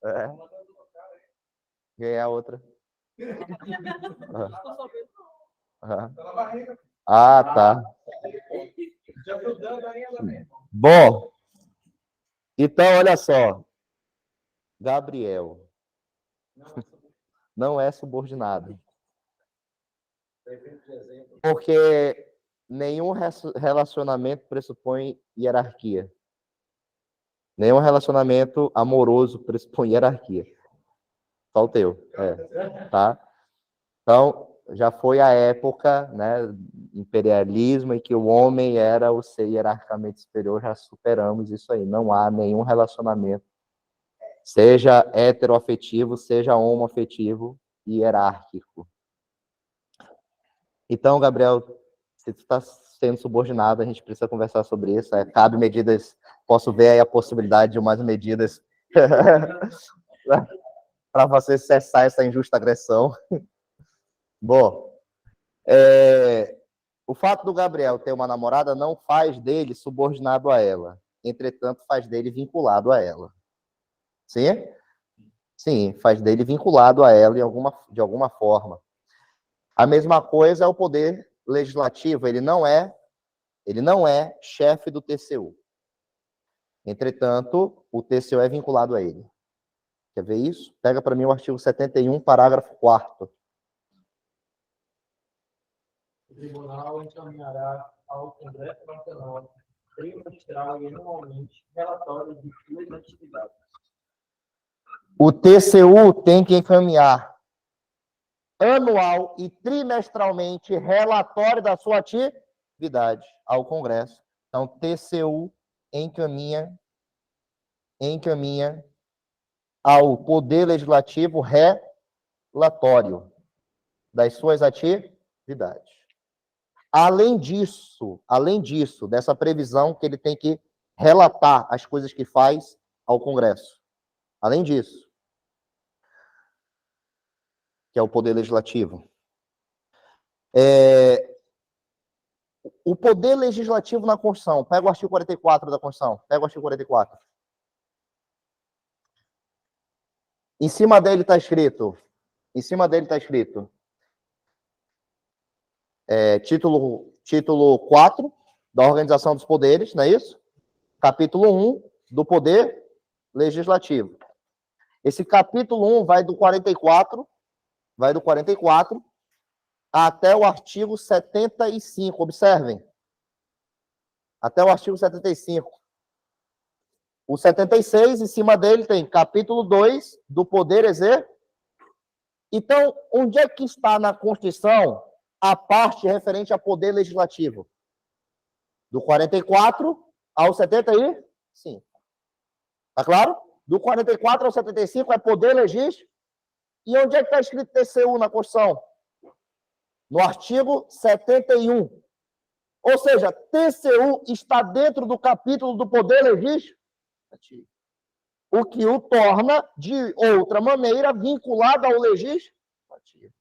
É. Ganhar outra. Ah, tá. Bom, então, olha só. Gabriel não é subordinado. Porque nenhum relacionamento pressupõe hierarquia. Nenhum relacionamento amoroso pressupõe hierarquia. Só o teu. Tá? Então, já foi a época, né, imperialismo, em que o homem era o ser hierarquicamente superior, já superamos isso aí. Não há nenhum relacionamento, seja heteroafetivo, seja homoafetivo, hierárquico. Então, Gabriel, se tu está sendo subordinado, a gente precisa conversar sobre isso. Cabe medidas, posso ver aí a possibilidade de umas medidas para você cessar essa injusta agressão. Bom, O fato do Gabriel ter uma namorada não faz dele subordinado a ela. Entretanto, faz dele vinculado a ela. Sim? Sim, faz dele vinculado a ela de alguma forma. A mesma coisa é o poder legislativo. Ele não é chefe do TCU. Entretanto, o TCU é vinculado a ele. Quer ver isso? Pega para mim o artigo 71, parágrafo 4º. O tribunal encaminhará ao Congresso Nacional, trimestral e anualmente, relatórios de suas atividades. O TCU tem que encaminhar anual e trimestralmente relatório da sua atividade ao Congresso. Então, TCU encaminha ao Poder Legislativo relatório das suas atividades. Além disso, dessa previsão que ele tem que relatar as coisas que faz ao Congresso. Além disso, que é o Poder Legislativo. O Poder Legislativo na Constituição. Pega o artigo 44 da Constituição. Pega o artigo 44. Em cima dele está escrito, título 4 da Organização dos Poderes, não é isso? Capítulo 1 do Poder Legislativo. Esse capítulo 1 vai do 44 até o artigo 75, observem. Até o artigo 75. O 76, em cima dele, tem capítulo 2 do Poder Executivo. Então, onde é que está na Constituição a parte referente ao Poder Legislativo? Do 44 ao 75. Tá claro? Do 44 ao 75 é Poder Legislativo. E onde é que está escrito TCU na Constituição? No artigo 71. Ou seja, TCU está dentro do capítulo do Poder Legislativo, o que o torna, de outra maneira, vinculado ao Legislativo.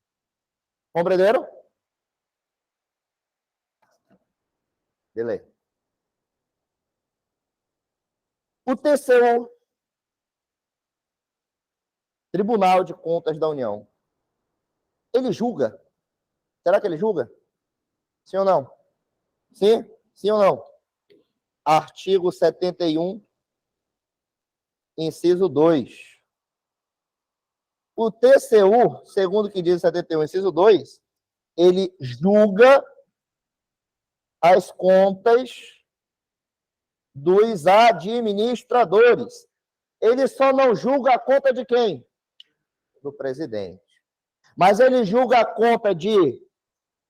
Compreenderam? Beleza. O TCU, Tribunal de Contas da União, ele julga? Será que ele julga? Sim ou não? Sim? Sim ou não? Artigo 71, inciso 2. O TCU, segundo o que diz o 71, inciso 2, ele julga as contas dos administradores. Ele só não julga a conta de quem? Do presidente. Mas ele julga a conta de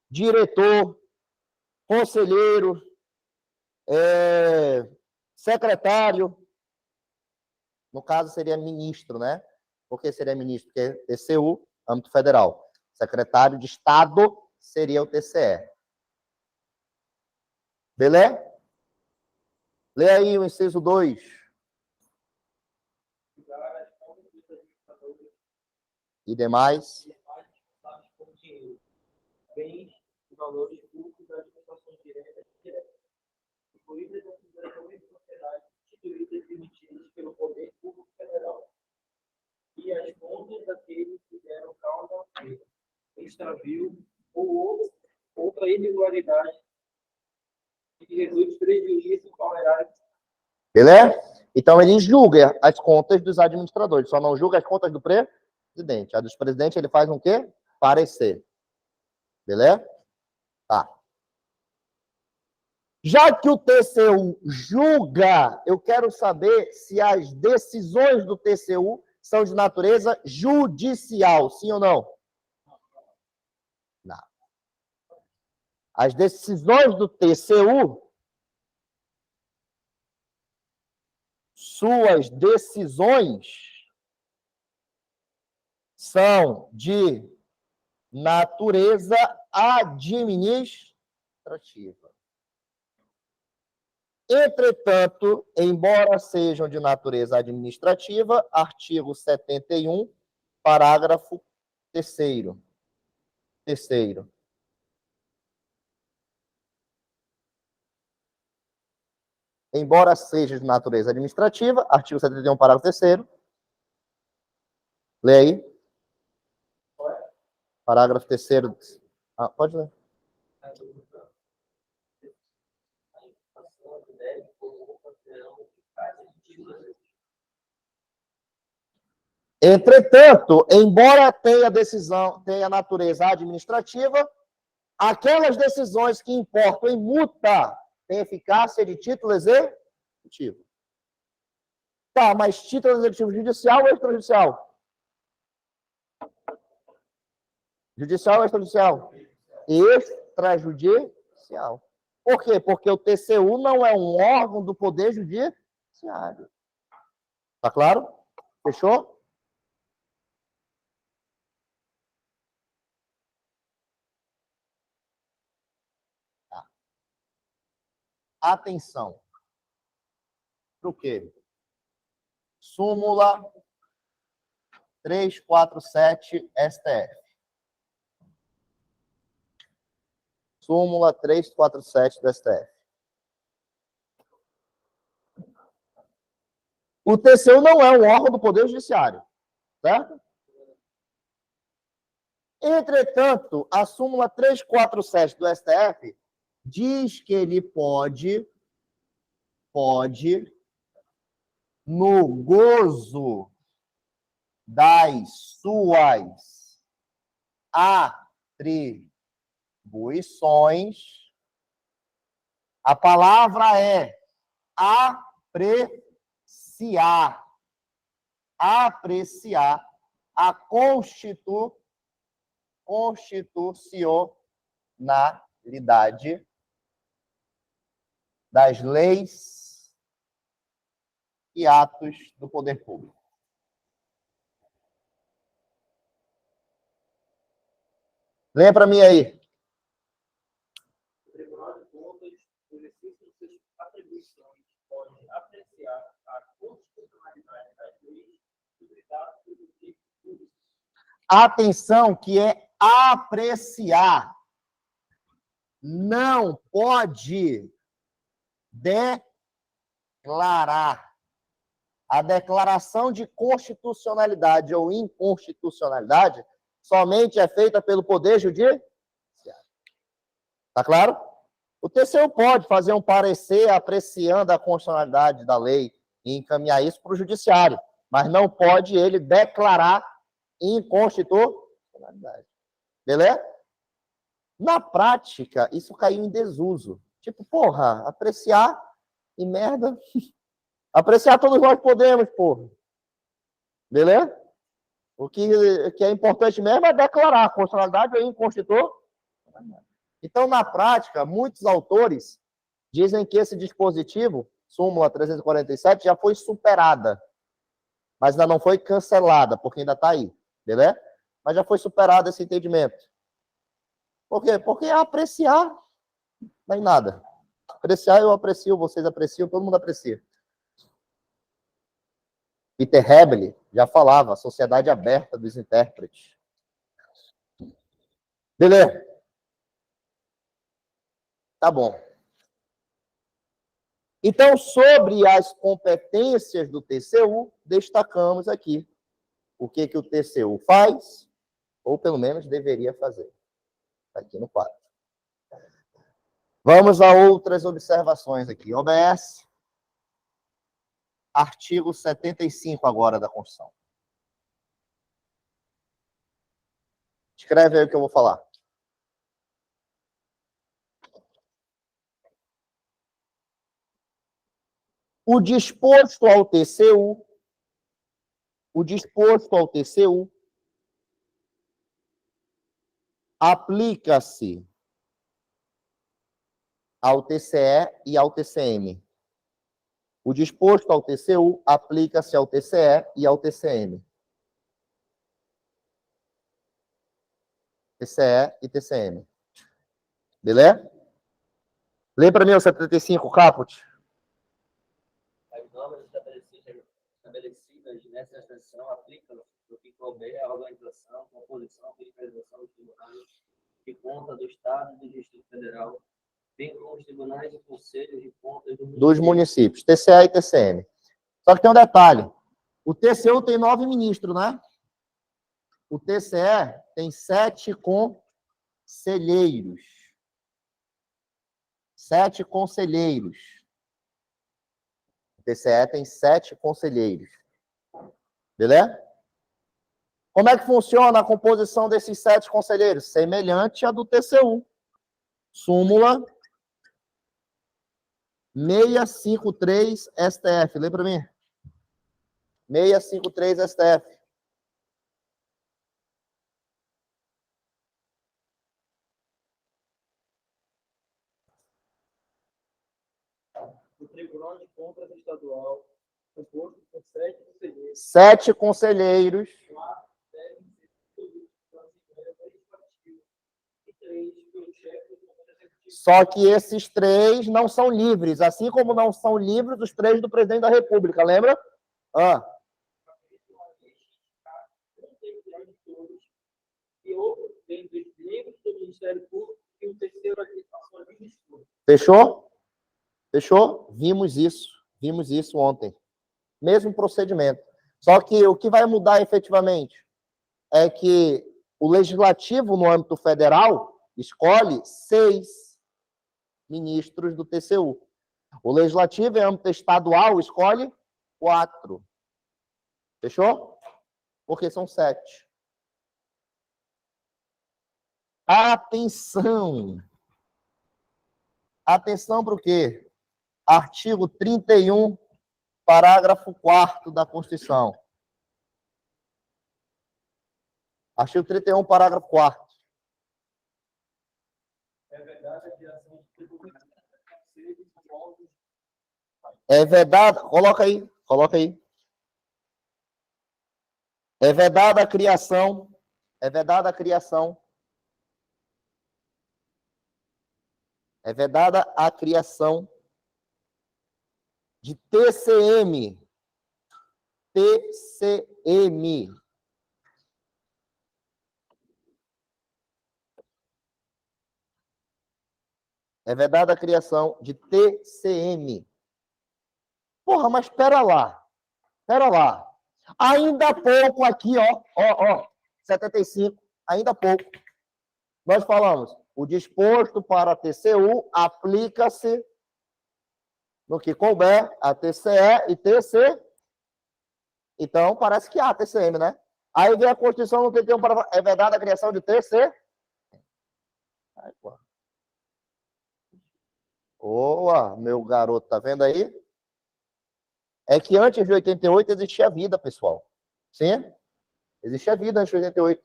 diretor, conselheiro, secretário. No caso, seria ministro, né? Por que seria ministro? Porque TCU, âmbito federal. Secretário de Estado seria o TCE. Beleza? Lê aí o inciso 2. E demais. Bens e valores públicos das administrações diretas e indiretas, incluídas as obrigações de sociedade instituídas e emitidas pelo Poder Público Federal, e as contas daqueles que deram causa ao erro, extravio ou outra irregularidade que reduz prejuízo ao erário. Beleza? Então, ele julga as contas dos administradores, só não julga as contas do presidente. A dos presidentes, ele faz um quê? Parecer. Beleza? Tá. Já que o TCU julga, eu quero saber se as decisões do TCU são de natureza judicial, sim ou não? Não. As decisões do TCU, suas decisões são de natureza administrativa. Entretanto, embora sejam de natureza administrativa, artigo 71, parágrafo 3º. embora seja de natureza administrativa, artigo 71, parágrafo 3º. Lê aí. Parágrafo 3º. Ah, pode ler. Entretanto, embora tenha natureza administrativa, aquelas decisões que importam em multa têm eficácia de título executivo. Tá, mas título executivo judicial ou extrajudicial? Judicial ou extrajudicial? Extrajudicial. Por quê? Porque o TCU não é um órgão do Poder Judiciário. Tá claro? Fechou? Tá. Atenção. Para o quê? Súmula 347 STF. Súmula 347 do STF. O TCU não é um órgão do Poder Judiciário, certo? Entretanto, a súmula 347 do STF diz que ele pode, no gozo das suas atribuições, a palavra é apreciar a constitucionalidade das leis e atos do poder público. Lê para mim aí. O Tribunal de Contas, no exercício de suas atribuições, pode apreciar a constitucionalidade das leis e dos atos do poder público. Atenção, que é apreciar. Não pode declarar. A declaração de constitucionalidade ou inconstitucionalidade somente é feita pelo Poder Judiciário. Tá claro? O TCU pode fazer um parecer apreciando a constitucionalidade da lei e encaminhar isso para o Judiciário, mas não pode ele declarar inconstitucionalidade. Beleza? Na prática, isso caiu em desuso. Tipo, porra, apreciar e merda. Apreciar todos nós podemos, porra. Beleza? O que é importante mesmo é declarar a constitucionalidade ou inconstitucionalidade. Então, na prática, muitos autores dizem que esse dispositivo, súmula 347, já foi superada, mas ainda não foi cancelada, porque ainda está aí, beleza? Mas já foi superado esse entendimento. Por quê? Porque apreciar não é nada. Apreciar, eu aprecio, vocês apreciam, todo mundo aprecia. Peter Hebel já falava, a sociedade aberta dos intérpretes. Beleza? Tá bom. Então, sobre as competências do TCU, destacamos aqui o que o TCU faz, ou pelo menos deveria fazer. Está aqui no quadro. Vamos a outras observações aqui. OBS, artigo 75 agora da Constituição. Escreve aí o que eu vou falar. O disposto ao TCU aplica-se ao TCE e ao TCM. O disposto ao TCU aplica-se ao TCE e ao TCM. TCE e TCM. Beleza? Lê para mim o 75, Caput. As normas estabelecidas nessa extensão aplicam no que couber à organização, composição e fiscalização dos tribunais de conta do Estado e do Distrito Federal, bem como os tribunais e conselhos de contas dos municípios, TCE e TCM. Só que tem um detalhe. O TCU tem 9 ministros, né? O TCE tem 7 conselheiros. 7 conselheiros. O TCE tem 7 conselheiros. Beleza? Como é que funciona a composição desses 7 conselheiros? Semelhante à do TCU. Súmula 653 STF. Lê para mim. 653 STF. O Tribunal de Contas Estadual, composto por 7 conselheiros. 7 conselheiros. 4 devem ser escolhidos pela Assembleia Legislativa e 3 pelo chefe do Poder Executivo. Só que esses 3 não são livres, assim como não são livres os 3 do presidente da República, lembra? E outro vem dos livros do Ministério Público e o terceiro aqui passou livre estudo. Fechou? Fechou? Vimos isso ontem. Mesmo procedimento. Só que o que vai mudar efetivamente é que o legislativo, no âmbito federal, escolhe 6 ministros do TCU. O legislativo, em âmbito estadual, escolhe 4. Fechou? Porque são 7. Atenção! Atenção para o quê? Artigo 31, parágrafo 4º da Constituição. Artigo 31, parágrafo 4º. É verdade a criação de tribunais, conselhos e órgãos. É vedada, coloca aí. É vedada a criação de TCM. É vedada a criação de TCM. Porra, mas espera lá. Ainda há pouco aqui, ó, 75, ainda há pouco. Nós falamos, o disposto para a TCU aplica-se no que couber a TCE e TC. Então, parece que há TCM, né? Aí vem a Constituição no 31 para... É vedada a criação de TC? Ai, pô. Boa, meu garoto, tá vendo aí? É que antes de 88 existia vida, pessoal. Sim? Existia vida antes de 88.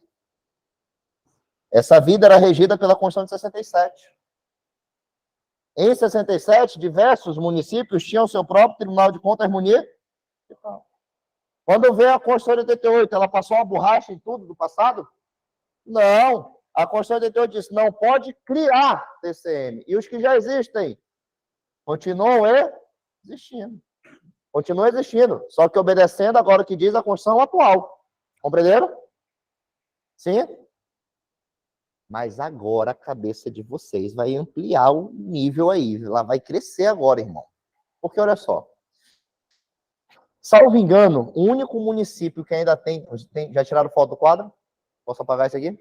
Essa vida era regida pela Constituição de 67. Em 67, diversos municípios tinham seu próprio Tribunal de Contas Municipal. Quando veio a Constituição de 88, ela passou uma borracha em tudo do passado? Não. A Constituição de 88 disse, não pode criar TCM. E os que já existem continuam existindo. Só que obedecendo agora o que diz a Constituição atual. Compreenderam? Sim? Mas agora a cabeça de vocês vai ampliar o nível aí. Ela vai crescer agora, irmão. Porque olha só. Salvo engano, o único município que ainda tem... Já tiraram foto do quadro? Posso apagar isso aqui?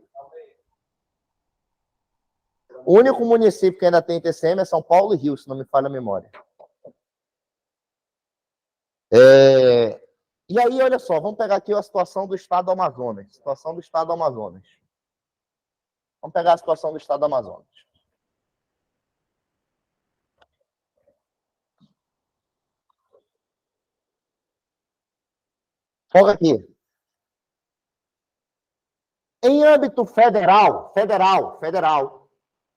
O único município que ainda tem TCM é São Paulo e Rio, se não me falha a memória. E aí, olha só, vamos pegar aqui a situação do estado do Amazonas. Vamos pegar a situação do estado do Amazonas. Foca aqui. Em âmbito federal,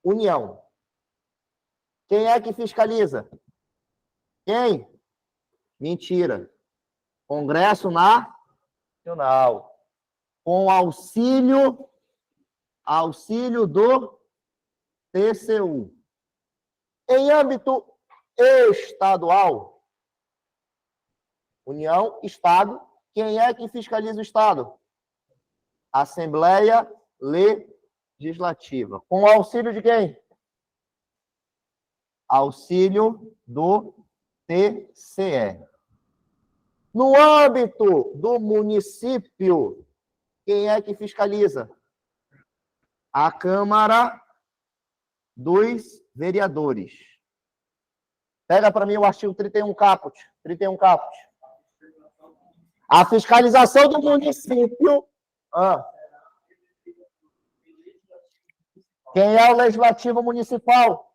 União. Quem é que fiscaliza? Quem? Mentira. Congresso Nacional. Com auxílio do TCU. Em âmbito estadual, União, Estado, quem é que fiscaliza o Estado? Assembleia Legislativa. Com auxílio de quem? auxílio do TCE. No âmbito do município, quem é que fiscaliza? A Câmara dos Vereadores. Pega para mim o artigo 31 caput. 31 caput. A fiscalização do município. Quem é o legislativo municipal?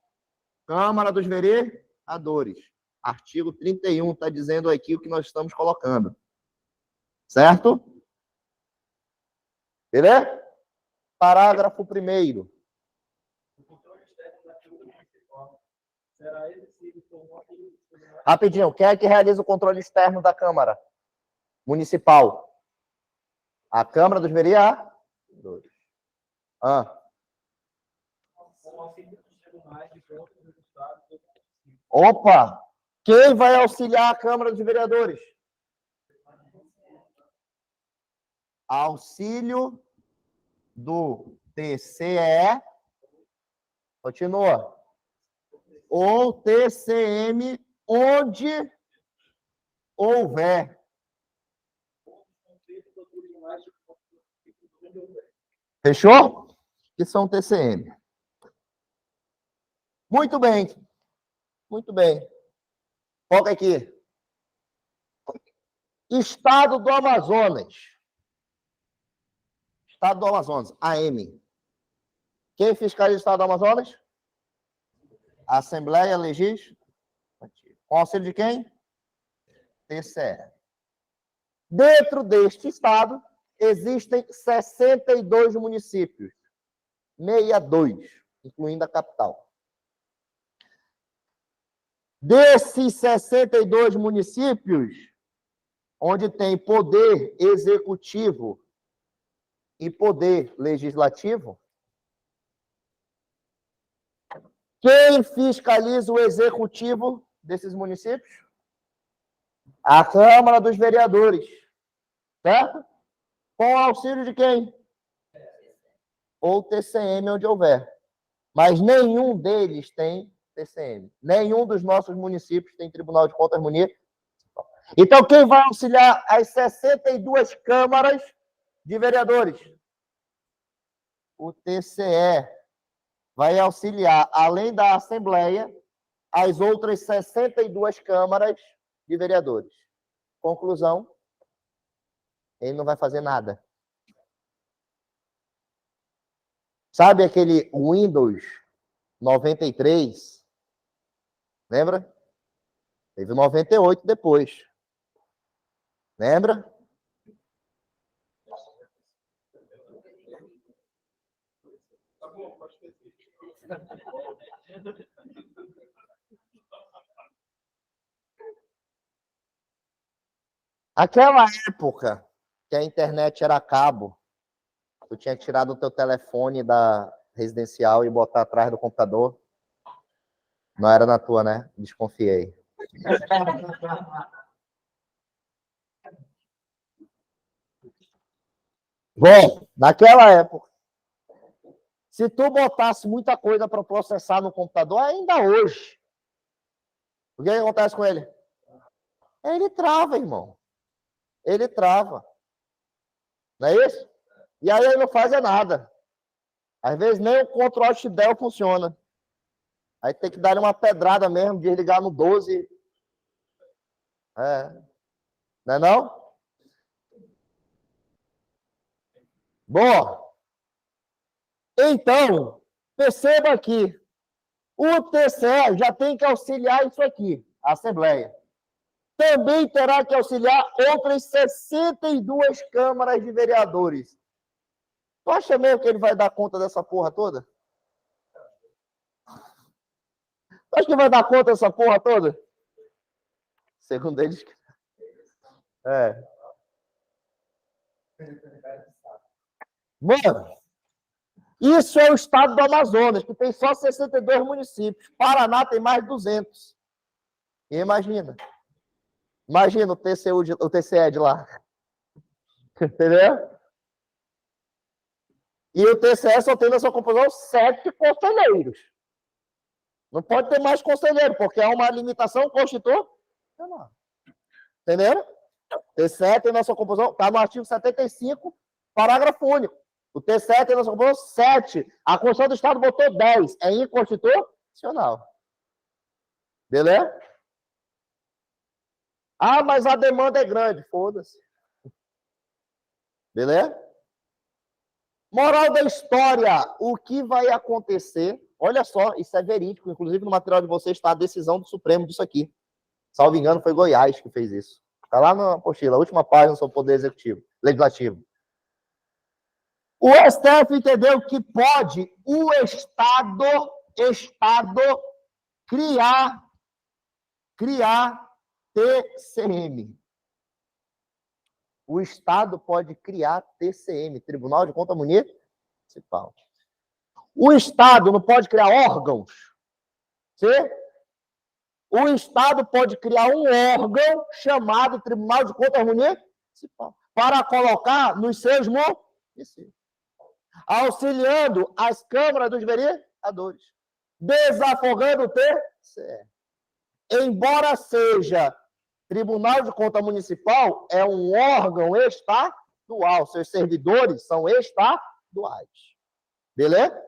Câmara dos Vereadores. Artigo 31 está dizendo aqui o que nós estamos colocando. Certo? Beleza? Parágrafo 1º. Rapidinho, quem é que realiza o controle externo da Câmara Municipal? A Câmara dos Vereadores. Opa! Quem vai auxiliar a Câmara dos Vereadores? Auxílio do TCE. Continua. Ou TCM, onde houver. Fechou? Que são TCM. Muito bem. Muito bem. Foca aqui. Estado do Amazonas. Estado do Amazonas, AM. Quem fiscaliza o Estado do Amazonas? Assembleia Legislativa. Com auxílio de quem? TCE. Dentro deste estado, existem 62 municípios. 62, incluindo a capital. Desses 62 municípios, onde tem poder executivo e poder legislativo, quem fiscaliza o executivo desses municípios? A Câmara dos Vereadores. Certo? Com auxílio de quem? Ou TCM, onde houver. Mas nenhum deles tem TCM. Nenhum dos nossos municípios tem Tribunal de Contas Municipal. Então, quem vai auxiliar as 62 câmaras de vereadores? O TCE vai auxiliar, além da Assembleia, as outras 62 câmaras de vereadores. Conclusão, ele não vai fazer nada. Sabe aquele Windows 93? Lembra? Teve o 98 depois. Lembra? Aquela época que a internet era a cabo, tu tinha que tirar do teu telefone da residencial e botar atrás do computador. Não era na tua, né? Desconfiei. Bom, naquela época, se tu botasse muita coisa para processar no computador, ainda hoje, o que acontece com ele? Ele trava, irmão. Ele trava. Não é isso? E aí ele não faz nada. Às vezes nem o Ctrl Alt Del funciona. Aí tem que dar uma pedrada mesmo, desligar no 12. Não é não? Bom, então, perceba aqui, o TCE já tem que auxiliar isso aqui, a Assembleia. Também terá que auxiliar outras 62 câmaras de vereadores. Tu acha mesmo que ele vai dar conta dessa porra toda? Tu acha que vai dar conta dessa porra toda? Segundo eles. Mano, isso é o estado do Amazonas, que tem só 62 municípios. Paraná tem mais de 200. E imagina. Imagina o TCE de lá. Entendeu? E o TCE só tem na sua composição 7 conselheiros. Não pode ter mais conselheiro, porque é uma limitação constitucional. Entenderam? T7 tem nossa composição, está no artigo 75, parágrafo único. O T7 tem nossa composição 7. A Constituição do Estado botou 10. É inconstitucional. Beleza? Ah, mas a demanda é grande. Foda-se. Beleza? Moral da história. O que vai acontecer? Olha só, isso é verídico. Inclusive, no material de vocês está a decisão do Supremo disso aqui. Salvo engano, foi Goiás que fez isso. Está lá na apostila, a última página sobre o Poder Executivo, Legislativo. O STF entendeu que pode o Estado criar TCM. O Estado pode criar TCM, Tribunal de Contas Municipal. O Estado não pode criar órgãos. Certo? O Estado pode criar um órgão chamado Tribunal de Contas Municipal para colocar nos seus municípios, auxiliando as câmaras dos vereadores, desafogando o TCE. Embora seja Tribunal de Contas Municipal, é um órgão estadual, seus servidores são estaduais. Beleza?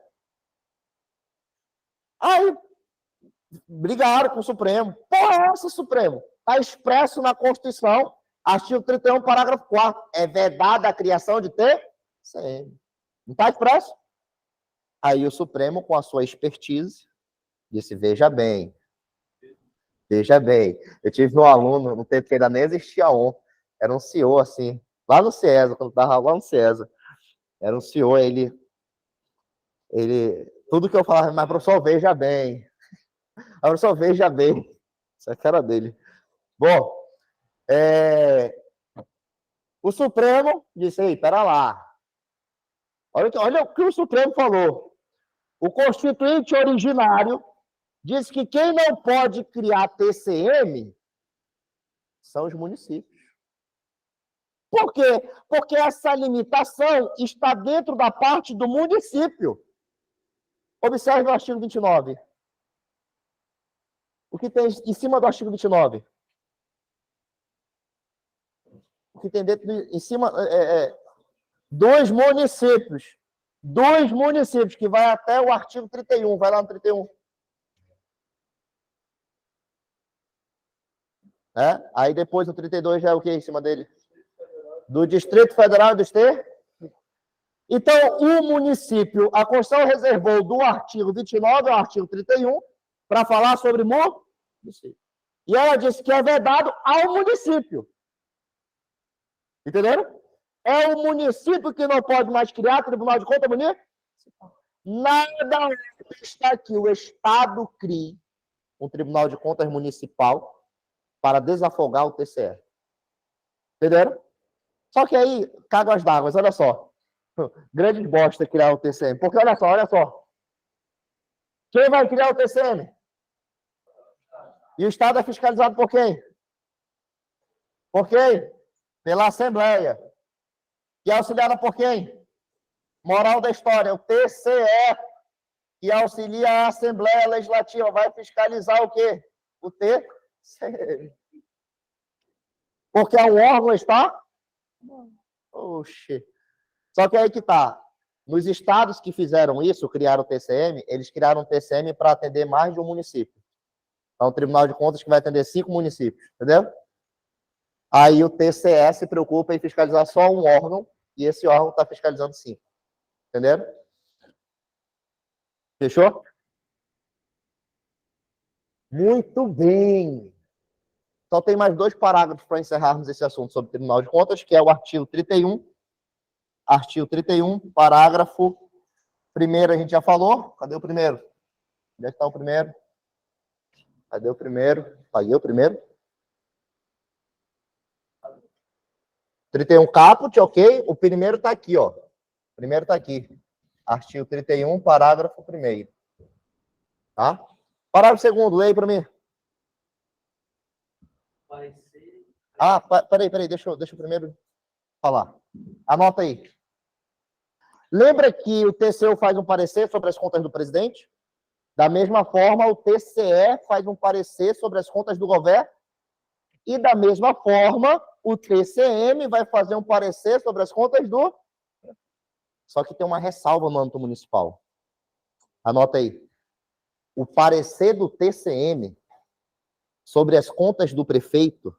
Aí, brigaram com o Supremo. Porra, é essa, Supremo? Está expresso na Constituição, artigo 31, parágrafo 4. É vedada a criação de TCM. Não está expresso? Aí o Supremo, com a sua expertise, disse, veja bem. Eu tive um aluno, no tempo que ainda nem existia ON, era um CEO, assim, lá no CIESA, quando estava lá no CIESA. Era um CEO, ele... Tudo que eu falava, mas professor, veja bem. A professor, veja bem. Essa é a cara dele. Bom, o Supremo disse, ei, pera lá. Olha o que o Supremo falou. O Constituinte originário diz que quem não pode criar TCM são os municípios. Por quê? Porque essa limitação está dentro da parte do município. Observe o artigo 29. O que tem em cima do artigo 29? O que tem dentro em cima dois municípios. Dois municípios, que vai até o artigo 31. Vai lá no 31. Aí depois o 32 já é o que em cima dele? Do Distrito Federal e do Estado? Então, o município, a Constituição reservou do artigo 29 ao artigo 31 para falar sobre município. E ela disse que é vedado ao município. Entenderam? É o município que não pode mais criar Tribunal de Contas Municipal. Nada está que o Estado crie um Tribunal de Contas Municipal para desafogar o TCE. Entenderam? Só que aí, cáguas d'água, olha só. Grande bosta criar o TCM. Porque olha só. Quem vai criar o TCM? E o Estado é fiscalizado por quem? Por quem? Pela Assembleia. E é auxiliada por quem? Moral da história, o TCE, que auxilia a Assembleia Legislativa, vai fiscalizar o quê? O TCE. Porque é um órgão, está? Oxê. Só que aí que tá. Nos estados que fizeram isso, criaram o TCM, eles criaram o TCM para atender mais de um município. Então, o Tribunal de Contas que vai atender 5 municípios, entendeu? Aí o TCE se preocupa em fiscalizar só um órgão, e esse órgão está fiscalizando 5. Entenderam? Fechou? Muito bem. Só tem mais 2 parágrafos para encerrarmos esse assunto sobre o Tribunal de Contas, que é o artigo 31. Artigo 31, parágrafo 1º, a gente já falou. Cadê o primeiro? Onde é que está o primeiro? Cadê o primeiro? Paguei o primeiro. 31 caput, ok. O primeiro está aqui, ó. O primeiro está aqui. Artigo 31, parágrafo 1º. Tá? Parágrafo 2º, leia para mim. Peraí, deixa eu primeiro falar. Anota aí. Lembra que o TCU faz um parecer sobre as contas do presidente? Da mesma forma, o TCE faz um parecer sobre as contas do governo. E da mesma forma, o TCM vai fazer um parecer sobre as contas do... Só que tem uma ressalva no âmbito municipal. Anota aí. O parecer do TCM sobre as contas do prefeito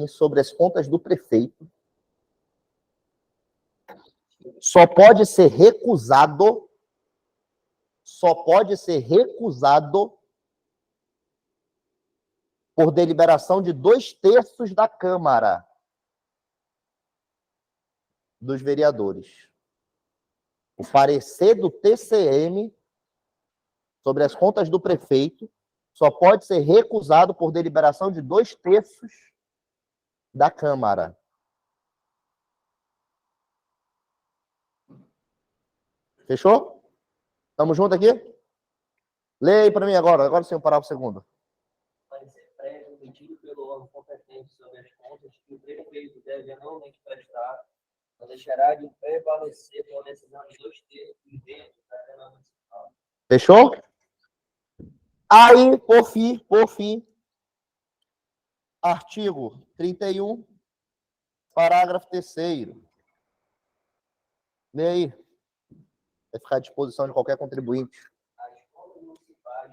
sobre as contas do prefeito só pode ser recusado por deliberação de 2/3 da Câmara dos Vereadores. O parecer do TCM sobre as contas do prefeito só pode ser recusado por deliberação de 2/3 da Câmara. Fechou? Estamos juntos aqui? Leia aí para mim agora sim, o parágrafo segundo. Parecer prévio emitido pelo órgão competente sobre as contas que o prefeito deve anualmente prestar, não deixará de prevalecer com a decisão de 2/3 dos membros da Câmara Municipal. Fechou? Aí, por fim, artigo 31, parágrafo 3º. Leia aí. Vai ficar à disposição de qualquer contribuinte. As contas municipais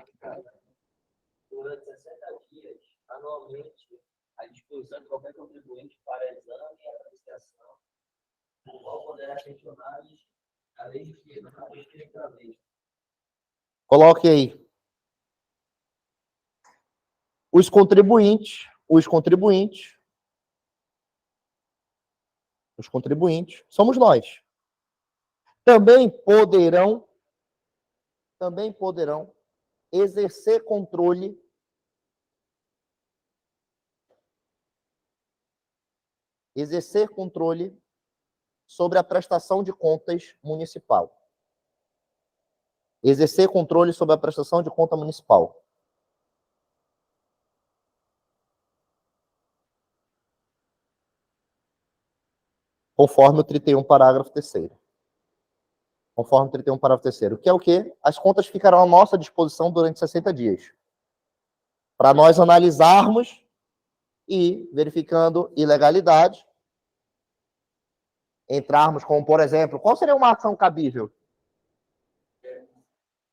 durante 60 dias, anualmente, à disposição de qualquer contribuinte para exame e apreciação, o qual poderá questionar-lhes a legitimidade da lei. Coloque aí. Os contribuintes somos nós. Também poderão exercer controle sobre a prestação de contas municipal. Exercer controle sobre a prestação de conta municipal. Conforme o 31, parágrafo 3º. Conforme o 31, parágrafo 3º. Que é o quê? As contas ficarão à nossa disposição durante 60 dias. Para nós analisarmos e, verificando ilegalidade, entrarmos como, por exemplo, qual seria uma ação cabível?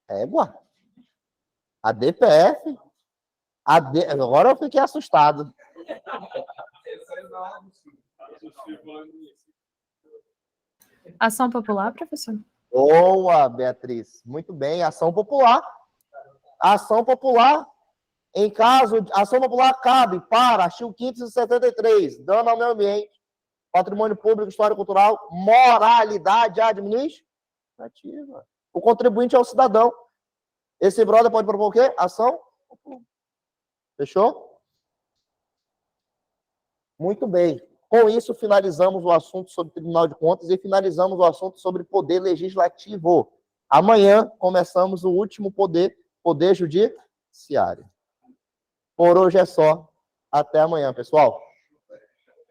Égua. A DPF. Agora eu fiquei assustado. Ação popular, professor? Boa, Beatriz. Muito bem. Ação popular. Ação popular. Em caso, ação popular cabe para artigo 573, dano ao meio ambiente, patrimônio público, história cultural, moralidade administrativa. O contribuinte é o cidadão. Esse brother pode propor o quê? Ação popular. Fechou? Muito bem. Com isso, finalizamos o assunto sobre Tribunal de Contas e finalizamos o assunto sobre poder legislativo. Amanhã começamos o último poder judiciário. Por hoje é só. Até amanhã, pessoal.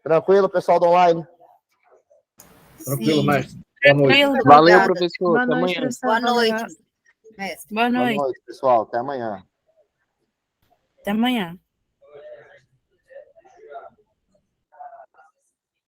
Tranquilo, pessoal do online? Tranquilo, mestre. Tranquilo. Valeu, professor. Boa Até noite, amanhã. professor. Boa noite, mestre. Boa Boa noite. noite, pessoal. Até amanhã. Até amanhã.